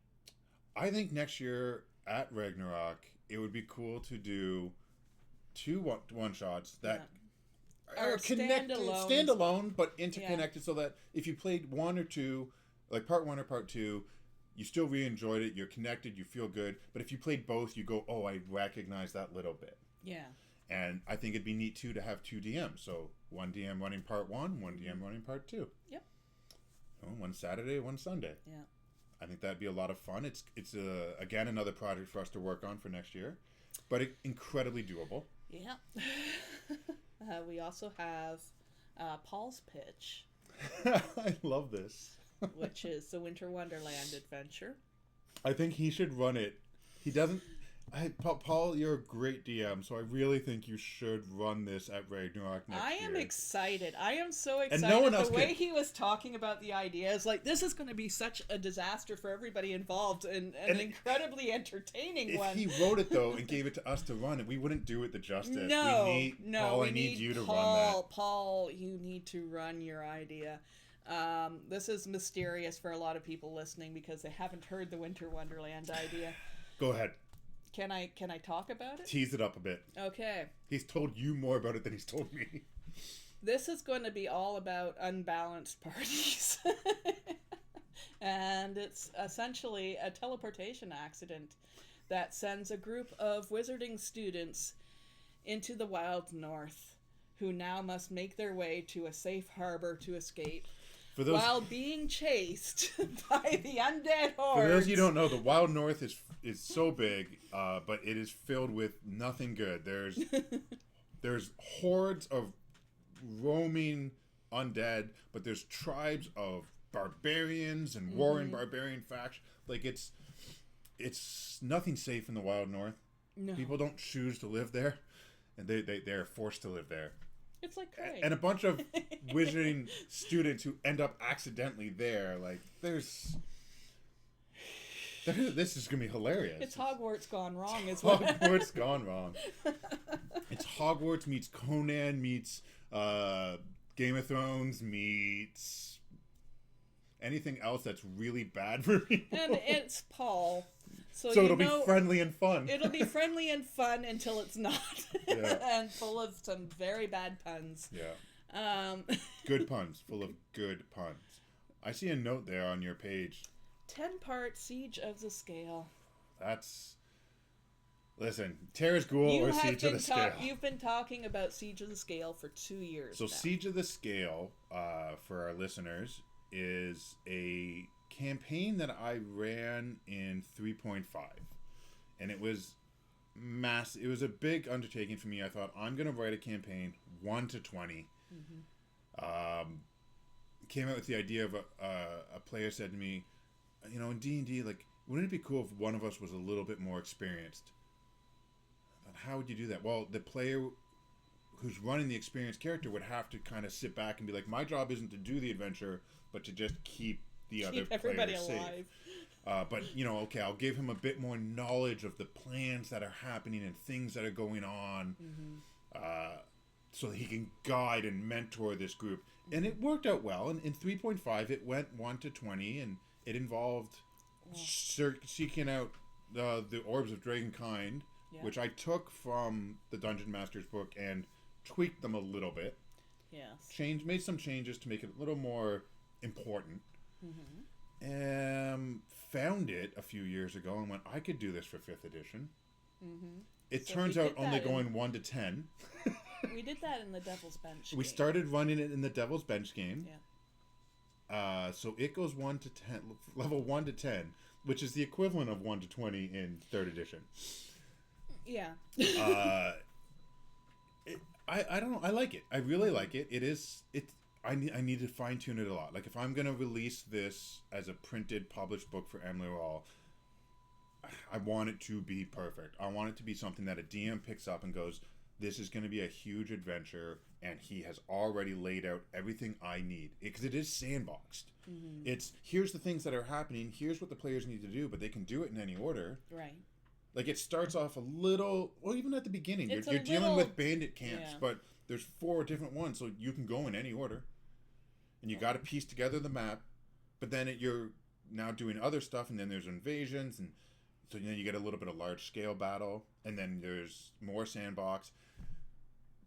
I think next year at Ragnarok, it would be cool to do 2 one-shots that are connected, standalone, but interconnected, so that if you played 1 or 2, like part 1 or part 2, you still really enjoyed it, you're connected, you feel good. But if you played both, you go, oh, I recognize that little bit. Yeah. And I think it'd be neat, too, to have 2 DMs. So 1 DM running part 1, 1 DM running part 2. Yep. One Saturday, 1 Sunday. Yeah. I think that'd be a lot of fun. It's again, another project for us to work on for next year, but incredibly doable. Yeah. We also have Paul's pitch. I love this. Which is the Winter Wonderland adventure. I think he should run it. He doesn't... Paul, you're a great DM, so I really think you should run this at Ragnarok next year. I am excited. I am so excited. And no one else the way he was talking about the idea is like, this is going to be such a disaster for everybody involved and an incredibly entertaining one. If he wrote it, though, and gave it to us to run it, we wouldn't do it the justice. No, Paul, I need you to run that. Paul, you need to run your idea. This is mysterious for a lot of people listening because they haven't heard the Winter Wonderland idea. Go ahead. Can I talk about it? Tease it up a bit. Okay. He's told you more about it than he's told me. This is going to be all about unbalanced parties. And it's essentially a teleportation accident that sends a group of wizarding students into the wild north, who now must make their way to a safe harbor to escape. While being chased by the undead hordes. For those you don't know, the Wild North is so big, but it is filled with nothing good. There's hordes of roaming undead, but there's tribes of barbarians and warring barbarian factions. Like it's nothing safe in the Wild North. No. People don't choose to live there, and they're forced to live there. It's like Craig. And a bunch of wizarding students who end up accidentally there. Like, this is going to be hilarious. It's Hogwarts gone wrong as well. Hogwarts gone wrong. It's Hogwarts meets Conan meets Game of Thrones meets anything else that's really bad for people. And it's Paul. So it'll be friendly and fun. It'll be friendly and fun until it's not. Yeah. And full of some very bad puns. Yeah. Good puns. Full of good puns. I see a note there on your page. 10-part Siege of the Scale. Listen, Terra's Ghoul or Siege of the Scale. You've been talking about Siege of the Scale for 2 years now. Siege of the Scale, for our listeners, is a campaign that I ran in 3.5. And it was massive. It was a big undertaking for me. I thought, I'm going to write a campaign 1 to 20. Mm-hmm. Came out with the idea of a player said to me, in D&D, like, wouldn't it be cool if one of us was a little bit more experienced? I thought, how would you do that? Well, the player who's running the experienced character would have to kind of sit back and be like, my job isn't to do the adventure, but to just keep everybody alive. But okay, I'll give him a bit more knowledge of the plans that are happening and things that are going on, so that he can guide and mentor this group. And it worked out well. And in 3.5, it went 1 to 20, and it involved seeking out the Orbs of Dragonkind, which I took from the Dungeon Master's book and tweaked them a little bit. Yes. Made some changes to make it a little more important. Found it a few years ago and went, I could do this for 5th edition. It turns out only going 1 to 10. We did that in the Devil's Bench We started running it in the Devil's Bench game. Yeah. So it goes 1 to 10, level 1 to 10, which is the equivalent of 1 to 20 in 3rd edition. Yeah. I don't know. I like it. I really like it. I need to fine tune it a lot. Like, if I'm going to release this as a printed, published book for Emily Roll, I want it to be perfect. I want it to be something that a DM picks up and goes, this is going to be a huge adventure, and he has already laid out everything I need. Because it is sandboxed. It's, here's the things that are happening, here's what the players need to do, but they can do it in any order. Right. Like, it starts off a little, well, even at the beginning, you're dealing with bandit camps, but there's 4 different ones, so you can go in any order. And you got to piece together the map, but then you're now doing other stuff, and then there's invasions, and so then you get a little bit of large-scale battle, and then there's more sandbox.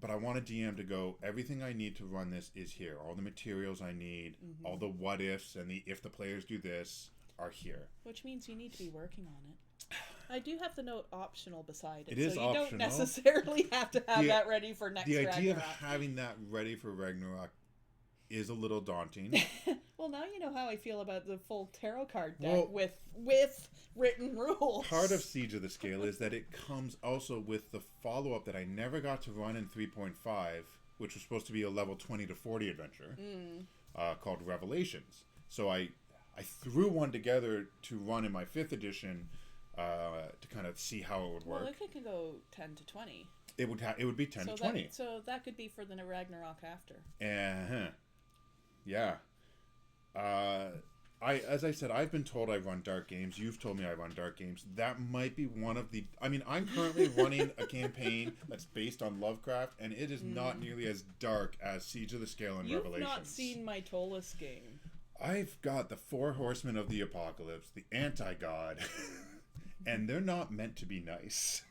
But I want a DM to go, everything I need to run this is here. All the materials I need, all the what-ifs, and the if the players do this are here. Which means you need to be working on it. I do have the note optional beside it. It is optional. So you don't necessarily have to have that ready for next Ragnarok. The idea of having that ready for Ragnarok is a little daunting. Well, now you know how I feel about the full tarot card deck with written rules. Part of Siege of the Scale is that it comes also with the follow-up that I never got to run in 3.5, which was supposed to be a level 20 to 40 adventure, called Revelations. So I threw one together to run in my 5th edition to kind of see how it would work. Well, it could go 10 to 20. It would be 10 to 20. So that could be for the Ragnarok after. Yeah. As I said, I've been told I run dark games. You've told me I run dark games. That might be one of the... I mean, I'm currently running a campaign that's based on Lovecraft, and it is not nearly as dark as Siege of the Scale and Revelations. You've not seen my Tolus game. I've got the 4 Horsemen of the Apocalypse, the Anti-God, and they're not meant to be nice.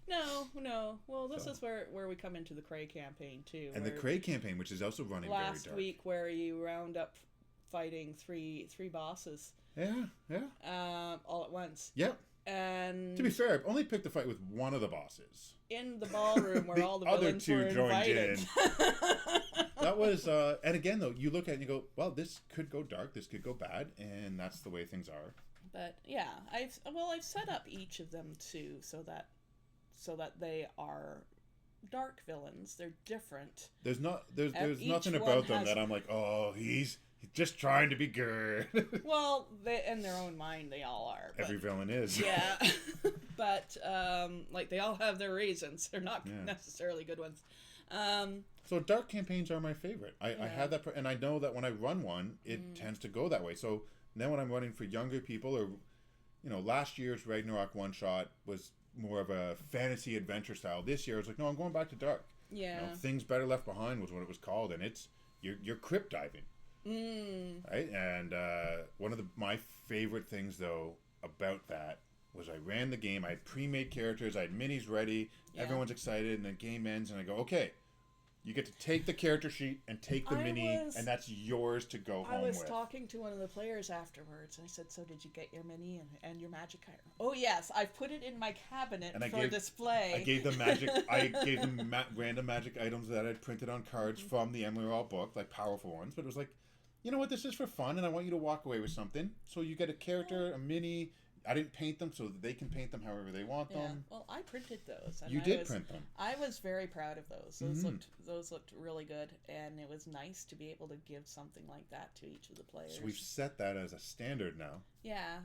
No. Well, this is where we come into the Cray campaign, too. And the Cray campaign, which is also running very dark. Last week, where you round up fighting three bosses. Yeah. All at once. Yep. And to be fair, I've only picked a fight with one of the bosses. In the ballroom where all the other villains two were joined invited. in. That was, and again, though, you look at it and you go, well, this could go dark, this could go bad, and that's the way things are. But, yeah, I've set up each of them, too, so that they are dark villains. They're different. There's nothing about them that I'm like, oh, he's just trying to be good. Well, in their own mind, they all are. But, every villain is. Yeah. But, they all have their reasons. They're not necessarily good ones. So dark campaigns are my favorite. I have that, and I know that when I run one, it tends to go that way. So then when I'm running for younger people, or last year's Ragnarok one shot was more of a fantasy adventure style. This year, I was like, no, I'm going back to dark. Yeah. Things Better Left Behind was what it was called, and it's you're crypt diving, right? And one of my favorite things though about that was I ran the game. I had pre-made characters. I had minis ready. Yeah. Everyone's excited, and the game ends, and I go, okay. You get to take the character sheet and take the mini, and that's yours to go home with. I was talking to one of the players afterwards, and I said, so did you get your mini and your magic item? Oh, yes, I put it in my cabinet for display. I gave them random magic items that I'd printed on cards from the Emerald book, like powerful ones. But it was like, you know what, this is for fun, and I want you to walk away with something. So you get a character, a mini. I didn't paint them so that they can paint them however they want them. Well, I printed those. And you did print them. I was very proud of those. Those looked really good, and it was nice to be able to give something like that to each of the players. So we've set that as a standard now. Yeah.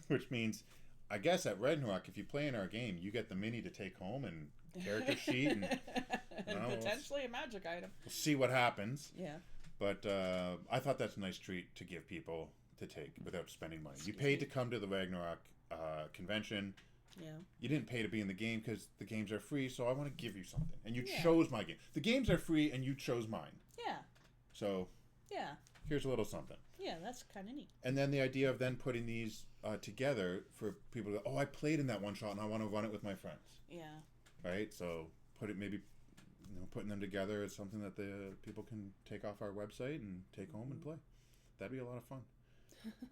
Which means, I guess at Ragnarok, if you play in our game, you get the mini to take home and character sheet and potentially a magic item. We'll see what happens. Yeah. But I thought that's a nice treat to give people to take without spending money. You paid to come to the Ragnarok convention. Yeah. You didn't pay to be in the game because the games are free, so I want to give you something. And you chose my game. The games are free and you chose mine. Yeah. So here's a little something. Yeah, that's kind of neat. And then the idea of then putting these together for people to go, oh, I played in that one shot and I want to run it with my friends. Yeah. Right? So putting them together is something that the people can take off our website and take home and play. That'd be a lot of fun.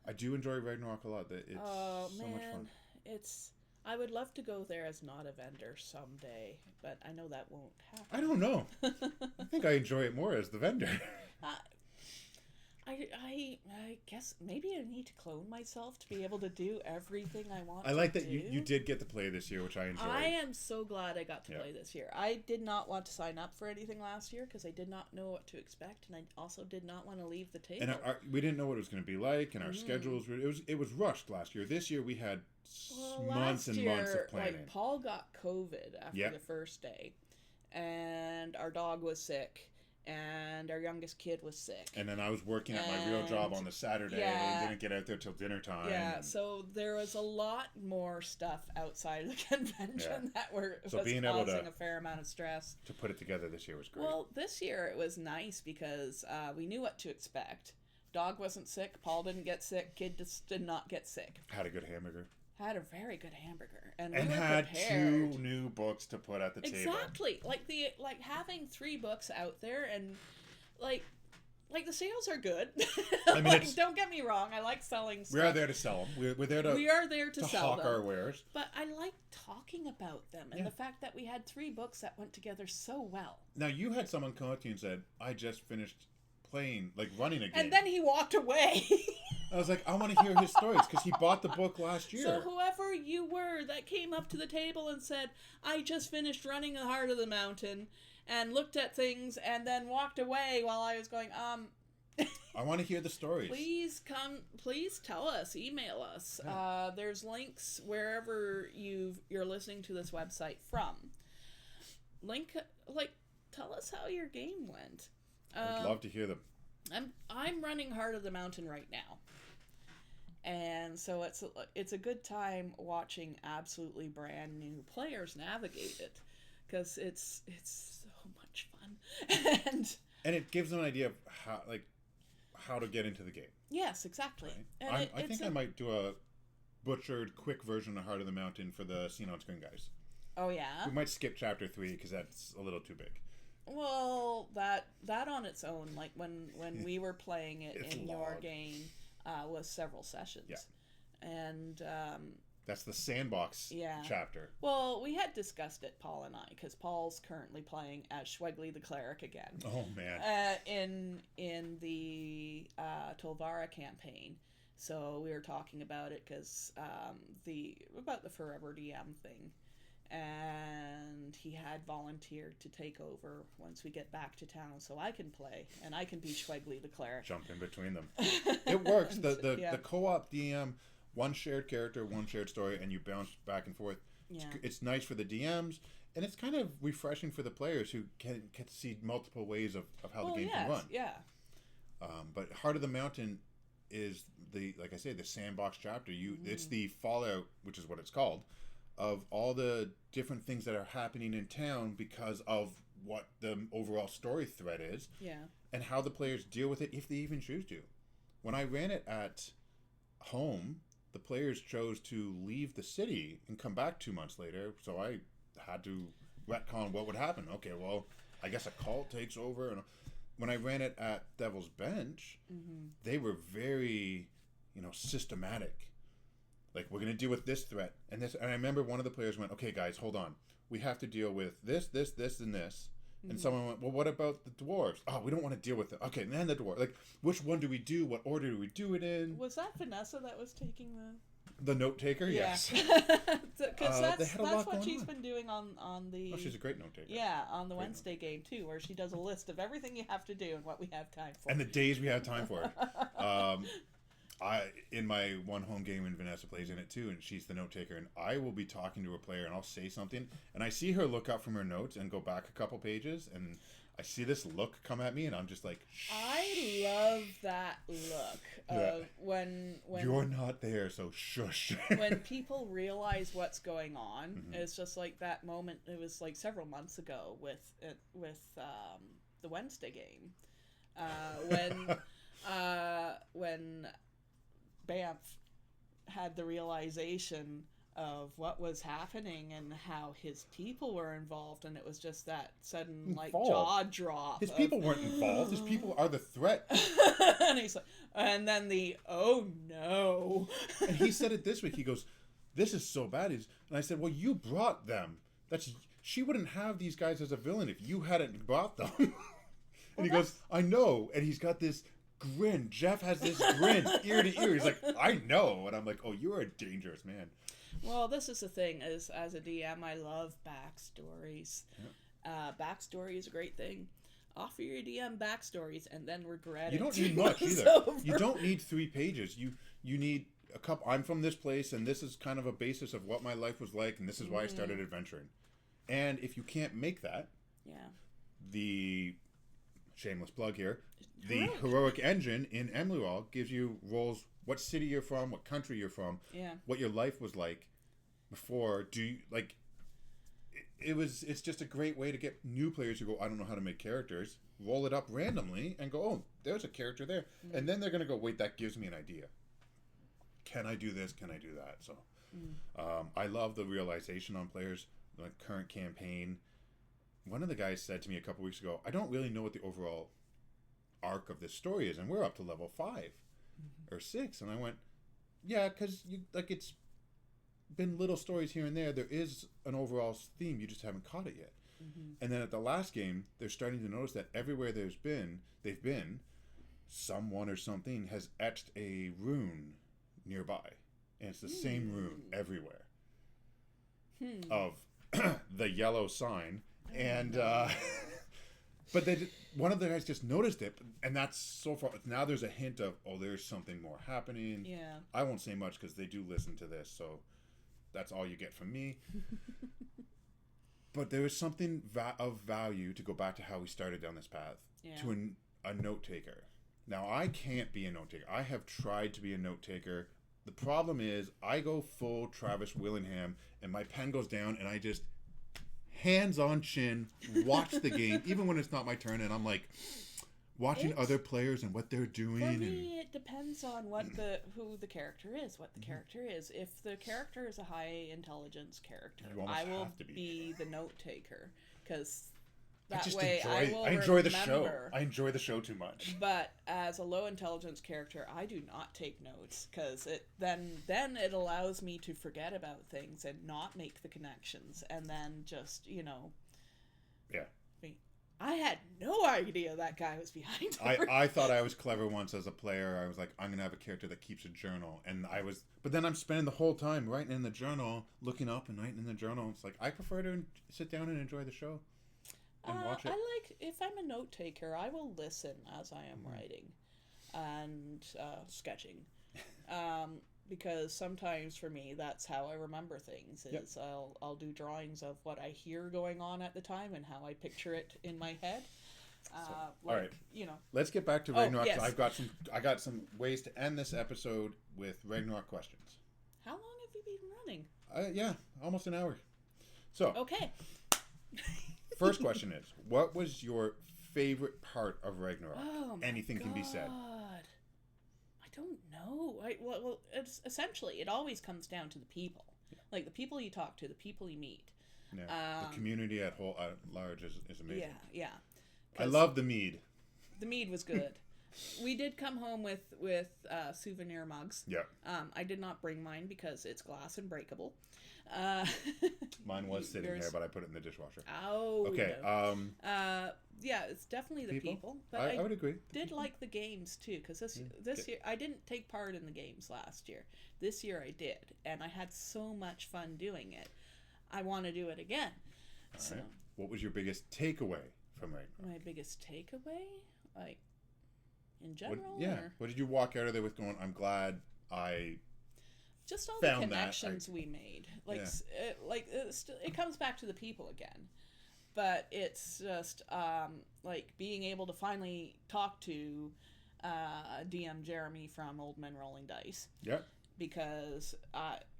I do enjoy Ragnarok a lot. It's so much fun. I would love to go there as not a vendor someday, but I know that won't happen. I don't know. I think I enjoy it more as the vendor. I guess maybe I need to clone myself to be able to do everything I want to do. I like that you did get to play this year, which I enjoyed. I am so glad I got to play this year. I did not want to sign up for anything last year because I did not know what to expect, and I also did not want to leave the table. And we didn't know what it was going to be like, and our schedules were it was rushed last year. This year we had months and months of planning. Like, Paul got COVID after the first day, and our dog was sick. And our youngest kid was sick. And then I was working at my real job on the Saturday and didn't get out there till dinner time. Yeah, so there was a lot more stuff outside of the convention that was causing a fair amount of stress. To put it together this year was great. Well, this year it was nice because we knew what to expect. Dog wasn't sick. Paul didn't get sick. Kid just did not get sick. Had a good hamburger. Had a very good hamburger, and we were had prepared. 2 new books to put at the table. Exactly, like having 3 books out there, and like the sales are good. I mean, don't get me wrong, I like selling stuff. We are there to sell them. We are there to sell hawk our wares. But I like talking about them, and the fact that we had 3 books that went together so well. Now you had someone come up to you and said, "I just finished running a game," and then he walked away. I was like, I want to hear his stories because he bought the book last year. So whoever you were that came up to the table and said, I just finished running the Heart of the Mountain and looked at things and then walked away while I was going, I want to hear the stories. Please tell us, email us. Yeah. There's links wherever you're listening to this website from. Tell us how your game went. I'd love to hear them. I'm running Heart of the Mountain right now. And so it's a good time watching absolutely brand new players navigate it because it's so much fun. and it gives them an idea of how to get into the game. Yes, exactly. Right? I think I might do a butchered quick version of Heart of the Mountain for the Scene on Screen guys. Oh yeah. We might skip chapter 3 because that's a little too big. Well, that on its own, like when we were playing it in your game, was several sessions. Yeah. And that's the sandbox chapter. Well, we had discussed it, Paul and I, because Paul's currently playing as Schwegley the Cleric again. Oh man. In the Tolvara campaign. So we were talking about it because about the Forever DM thing. And he had volunteered to take over once we get back to town so I can play and I can be Schwegley the Cleric. Jump in between them. It works. The co-op DM, one shared character, one shared story, and you bounce back and forth. Yeah. It's nice for the DMs, And it's kind of refreshing for the players who can see multiple ways of how the game can run. Yeah. But Heart of the Mountain is like I say, the sandbox chapter. It's the fallout, which is what it's called, of all the different things that are happening in town because of what the overall story thread is. Yeah. And how the players deal with it if they even choose to. When I ran it at home, the players chose to leave the city and come back 2 months later, so I had to retcon what would happen. Okay, well, I guess a cult takes over. And when I ran it at Devil's Bench, they were very, systematic. Like, we're going to deal with this threat and this. And I remember one of the players went, okay, guys, hold on. We have to deal with this, and this. And someone went, well, what about the dwarves? Oh, we don't want to deal with it. Okay, and then the dwarf. Like, which one do we do? What order do we do it in? Was that Vanessa that was taking the note taker? Yeah. Yes. Because that's what she's been doing on the... Oh, she's a great note taker. Yeah, on the Wednesday game, too, where she does a list of everything you have to do and what we have time for. And the days we have time for it. In my one home game, and Vanessa plays in it too, and she's the note taker, and I will be talking to a player and I'll say something and I see her look up from her notes and go back a couple pages and I see this look come at me and I'm just like, shh. I love that look of when you're not there, so shush. When people realize what's going on, it's just like that moment. It was like several months ago with the Wednesday game, when Banff had the realization of what was happening and how his people were involved, and it was just that sudden jaw drop. His people weren't involved. His people are the threat. And he's like, and then oh no. And he said it this week. He goes, "This is so bad." And I said, "Well, you brought them. She wouldn't have these guys as a villain if you hadn't brought them." And he goes, "I know." And he's got this grin. Jeff has this grin ear to ear. He's like, "I know." And I'm like, "Oh, you're a dangerous man." Well, this is the thing, is as a DM, I love backstories. Yeah. Backstory is a great thing. Offer your DM backstories and then regret it. You don't need much either. You don't need 3 pages. You need a couple. I'm from this place, and this is kind of a basis of what my life was like, and this is why I started adventuring. And if you can't make that, the shameless plug here, the heroic engine in Emlywall gives you roles, what city you're from, what country you're from, what your life was like before. It's just a great way to get new players who go, I don't know how to make characters, roll it up randomly and go, oh, there's a character there. And then they're going to go, wait, that gives me an idea. Can I do this? Can I do that? So I love the realization on players, the current campaign. One of the guys said to me a couple weeks ago, I don't really know what the overall arc of this story is, and we're up to level 5 or 6. And I went, yeah, because it's been little stories here and there. There is an overall theme, you just haven't caught it yet. And then at the last game, they're starting to notice that everywhere they've been, someone or something has etched a rune nearby, and it's the same rune everywhere of the yellow sign. And but one of the guys just noticed it, and that's so far. Now there's a hint of, oh, there's something more happening. Yeah. I won't say much because they do listen to this, so that's all you get from me. But there is something of value to go back to how we started down this path to a note taker. Now, I can't be a note taker. I have tried to be a note taker. The problem is I go full Travis Willingham, and my pen goes down, and I just hands on chin watch the game, even when it's not my turn, and I'm like watching other players and what they're doing. For me, it depends on who the character is, what the character is. If the character is a high intelligence character, I will be the note taker, because I enjoy the show. I enjoy the show too much. But as a low intelligence character, I do not take notes, because then it allows me to forget about things and not make the connections, and then just I had no idea that guy was behind. I thought I was clever once as a player. I was like, I'm gonna have a character that keeps a journal, but then I'm spending the whole time writing in the journal, looking up and writing in the journal. It's like, I prefer to sit down and enjoy the show. Watch it. If I'm a note taker, I will listen as I am writing and sketching. Because sometimes for me that's how I remember things is yep. I'll do drawings of what I hear going on at the time and how I picture it in my head. All right, let's get back to Ragnarok. Yes. I got some ways to end this episode with Ragnarok questions. How long have you been running? Yeah, almost an hour. So okay. First question is, what was your favorite part of Ragnarok? Anything can be said. I don't know. Well, it's essentially it always comes down to the people, like the people you talk to, the people you meet. Yeah, the community at large is amazing. Yeah. I love the mead. The mead was good. We did come home with souvenir mugs. Yeah. I did not bring mine because it's glass and breakable. Mine was sitting there, but I put it in the dishwasher. Oh. Okay. No. Yeah, it's definitely the people. But I would agree. Did like the games too, because this year I didn't take part in the games last year. This year I did, and I had so much fun doing it. I want to do it again. All right. What was your biggest takeaway from Ragnarok? My biggest takeaway, like in general. What did you walk out of there with? Going, I'm glad I. Just all the connections we made. It comes back to the people again. But it's just like being able to finally talk to DM Jeremy from Old Men Rolling Dice. Yeah. Because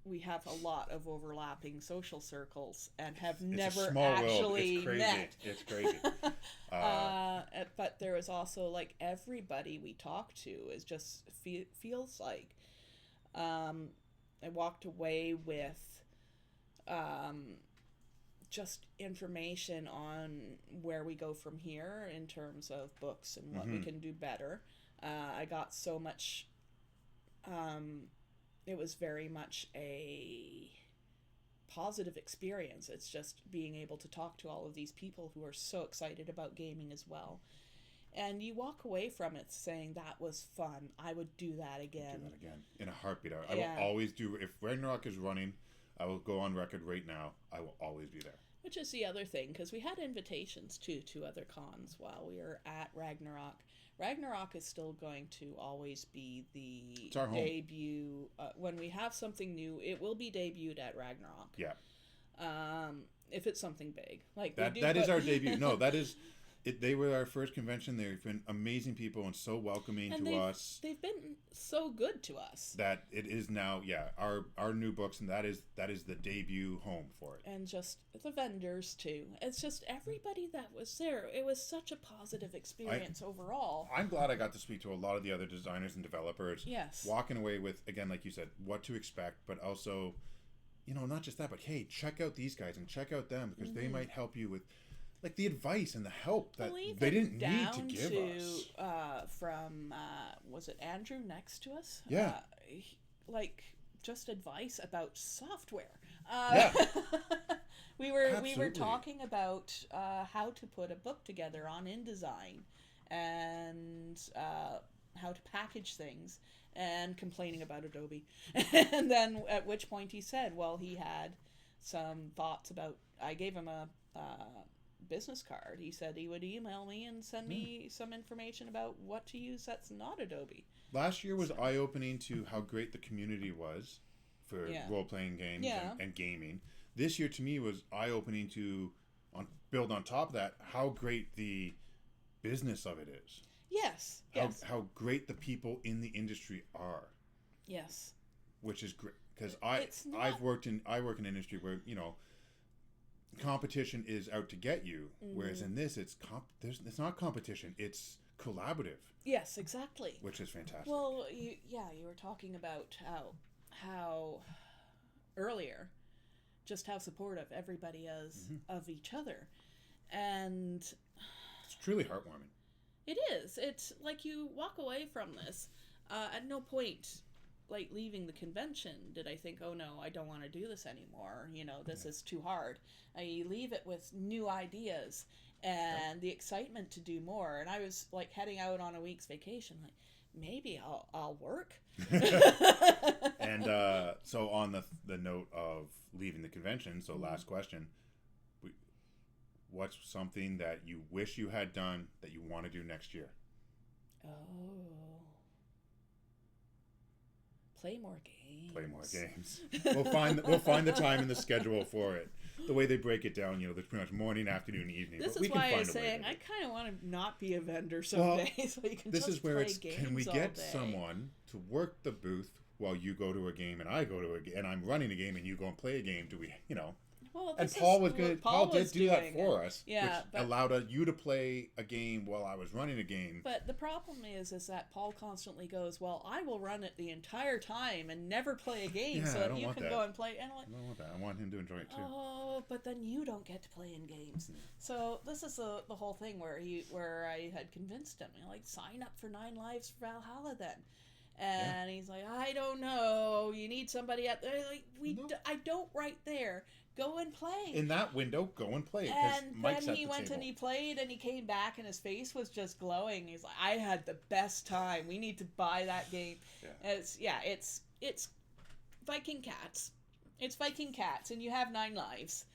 we have a lot of overlapping social circles and have never actually met. It's crazy. But there is also like everybody we talk to is just feels like I walked away with just information on where we go from here in terms of books and what we can do better. I got so much. It was very much a positive experience. It's just being able to talk to all of these people who are so excited about gaming as well. And you walk away from it saying, that was fun. I would do that again. In a heartbeat. I will always do. If Ragnarok is running, I will go on record right now. I will always be there. Which is the other thing, because we had invitations too to other cons while we were at Ragnarok. Ragnarok is still going to always be the debut. When we have something new, it will be debuted at Ragnarok. Yeah. If it's something big, like that is our debut. No, that is. They were our first convention. They've been amazing people and so welcoming to us. They've been so good to us. That it is now, our new books, and that is the debut home for it. And just the vendors too. It's just everybody that was there. It was such a positive experience overall. I'm glad I got to speak to a lot of the other designers and developers. Yes. Walking away with, again, like you said, what to expect, but also, not just that, but hey, check out these guys and check out them because they might help you with. Like the advice and the help that they didn't need to give us. From, was it Andrew next to us? Yeah. Just advice about software. Yeah. we were talking about how to put a book together on InDesign and how to package things and complaining about Adobe. And then at which point he said, well, he had some thoughts about, I gave him a business card. He said he would email me and send me some information about what to use that's not Adobe. Last year was eye-opening to how great the community was for role-playing games and gaming. This year to me was eye-opening to build on top of that how great the business of it is. Yes. How great the people in the industry are. Yes. Which is great because I work in an industry where competition is out to get you, whereas in this it's not competition, it's collaborative. Yes, exactly. Which is fantastic. Well, you were talking about how earlier, just how supportive everybody is of each other, and it's truly heartwarming. It is. It's like you walk away from this. At no point, like leaving the convention, did I think, oh no, I don't want to do this anymore. This is too hard. I leave it with new ideas and the excitement to do more. And I was like heading out on a week's vacation, like maybe I'll work. And so on the note of leaving the convention, so last question, what's something that you wish you had done that you want to do next year? Oh. Play more games. Play more games. We'll find the time in the schedule for it. The way they break it down, there's pretty much morning, afternoon, evening. This is why I was saying I kind of want to not be a vendor someday, so you can this just is where play it's games can we all get day. someone to work the booth while you go to a game and I go to a game and I'm running a game and you go and play a game? Do we, Well, and Paul was good. Paul did do that for us, yeah, which allowed you to play a game while I was running a game. But the problem is that Paul constantly goes, "Well, I will run it the entire time and never play a game, so that you can go and play." And I don't want that. I want him to enjoy it too. Oh, but then you don't get to play in games. So this is the whole thing where I had convinced him, sign up for 9 Lives for Valhalla then. And he's like, I don't know. You need somebody out there. I don't right there. Go and play. In that window, go and play. And Mike's then he went and he played and he came back and his face was just glowing. He's like, I had the best time. We need to buy that game. Yeah. It's Viking Cats. It's Viking Cats and you have 9 lives.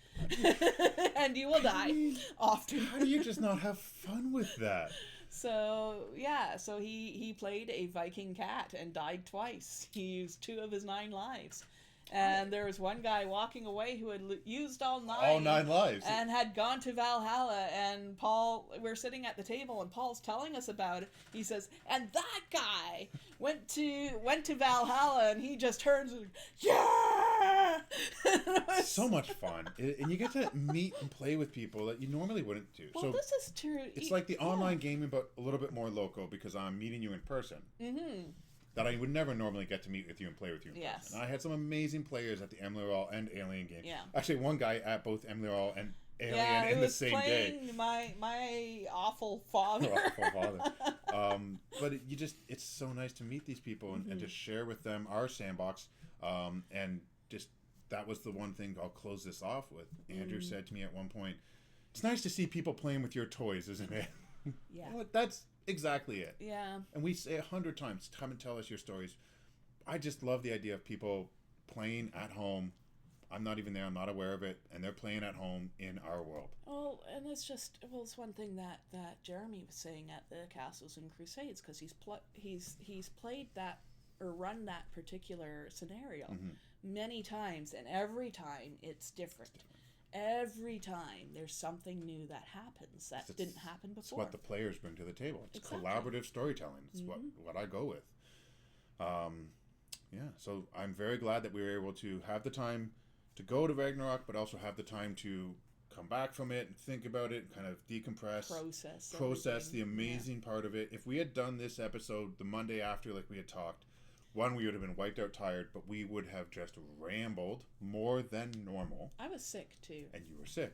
And you will die often. How do you just not have fun with that? So he played a Viking cat and died twice. He used 2 of his 9 lives. And there was one guy walking away who had used all 9. All 9 lives. And had gone to Valhalla. And we're sitting at the table and Paul's telling us about it. He says, and that guy went to Valhalla and he just turns and, yeah! So much fun. And you get to meet and play with people that you normally wouldn't do. Well, so this is true. It's like the online gaming, but a little bit more local because I'm meeting you in person. Mm-hmm. That I would never normally get to meet with you and play with you in person. I had some amazing players at the Emily Royale and Alien game. Yeah. Actually, one guy at both Emily Royale and Alien in the same day. My awful father. But it's so nice to meet these people and to share with them our sandbox. And just that was the one thing I'll close this off with. Andrew said to me at one point, it's nice to see people playing with your toys, isn't it? Yeah. Well, that's exactly it. Yeah. And we say 100 times, come and tell us your stories. I just love the idea of people playing at home. I'm not even there. I'm not aware of it. And they're playing at home in our world. Oh, and it's one thing that Jeremy was saying at the Castles and Crusades, because he's played that or run that particular scenario many times, and every time it's different. Every time there's something new that happens that didn't happen before. It's what the players bring to the table. It's collaborative storytelling. It's what I go with. So I'm very glad that we were able to have the time to go to Ragnarok, but also have the time to come back from it and think about it and kind of decompress. Process the amazing part of it. If we had done this episode the Monday after like we had talked, one, we would have been wiped out tired, but we would have just rambled more than normal. I was sick, too. And you were sick.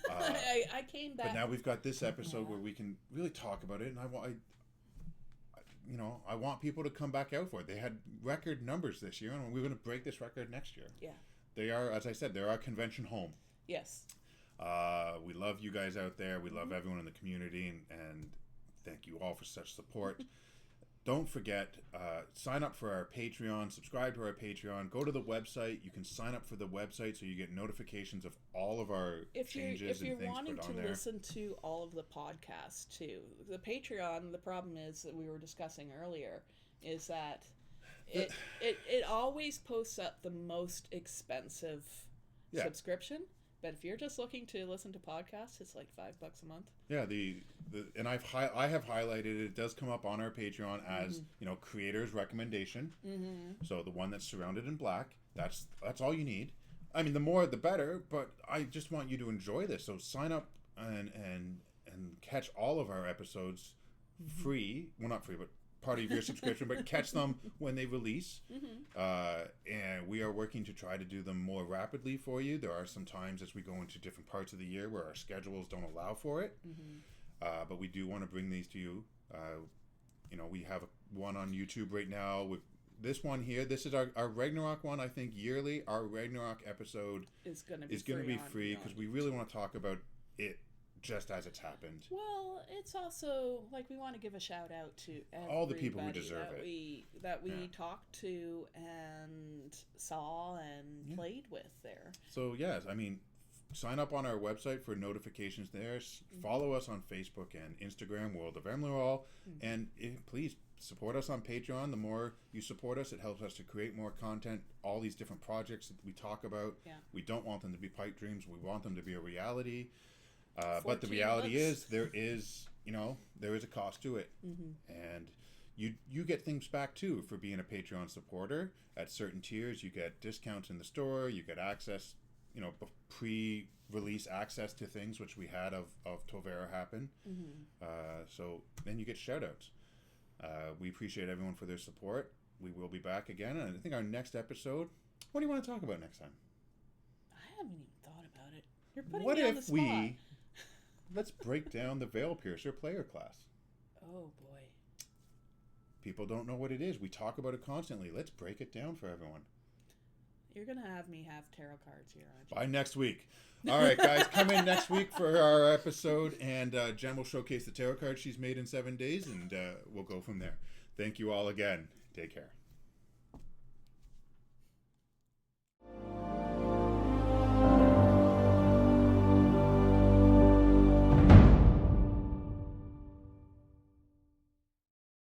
I came back. But now we've got this episode where we can really talk about it, and I want people to come back out for it. They had record numbers this year, and we're going to break this record next year. Yeah. They are, as I said, they're our convention home. Yes. We love you guys out there. We love everyone in the community, and thank you all for such support. Don't forget, sign up for our Patreon, subscribe to our Patreon, go to the website. You can sign up for the website so you get notifications of all of our changes and things put on there. If you're wanting to listen to all of the podcasts too, the Patreon, the problem is that we were discussing earlier, is that it always posts up the most expensive subscription. But if you're just looking to listen to podcasts, it's like $5 a month. Yeah, and I have highlighted it. It does come up on our Patreon as creator's recommendation. Mm-hmm. So the one that's surrounded in black. That's all you need. I mean, the more the better. But I just want you to enjoy this. So sign up and catch all of our episodes free. Well, not free, but part of your subscription, but catch them when they release. And we are working to try to do them more rapidly for you. There are some times as we go into different parts of the year where our schedules don't allow for it. But we do want to bring these to you. We have one on YouTube right now with this one here. This is our Ragnarok one. I think yearly our Ragnarok episode is going to be free because we really want to talk about it just as it's happened. Well, it's also like we want to give a shout out to all the people who deserve that we talked to and saw and played with there. So yes, I mean, sign up on our website for notifications there. Follow us on Facebook and Instagram, World of Emerald, and please support us on Patreon. The more you support us, it helps us to create more content. All these different projects that we talk about. Yeah. We don't want them to be pipe dreams. We want them to be a reality. But the reality is there is a cost to it. And you get things back too for being a Patreon supporter. At certain tiers, you get discounts in the store. You get access, pre-release access to things, which we had of Tovera happen. So then you get shout-outs. We appreciate everyone for their support. We will be back again. And I think our next episode, what do you want to talk about next time? I haven't even thought about it. You're putting me on the spot. Let's break down the Veil Piercer player class. Oh, boy. People don't know what it is. We talk about it constantly. Let's break it down for everyone. You're going to have me have tarot cards here, aren't you? By next week. All right, guys, come in next week for our episode, and Jen will showcase the tarot cards she's made in 7 days, and we'll go from there. Thank you all again. Take care.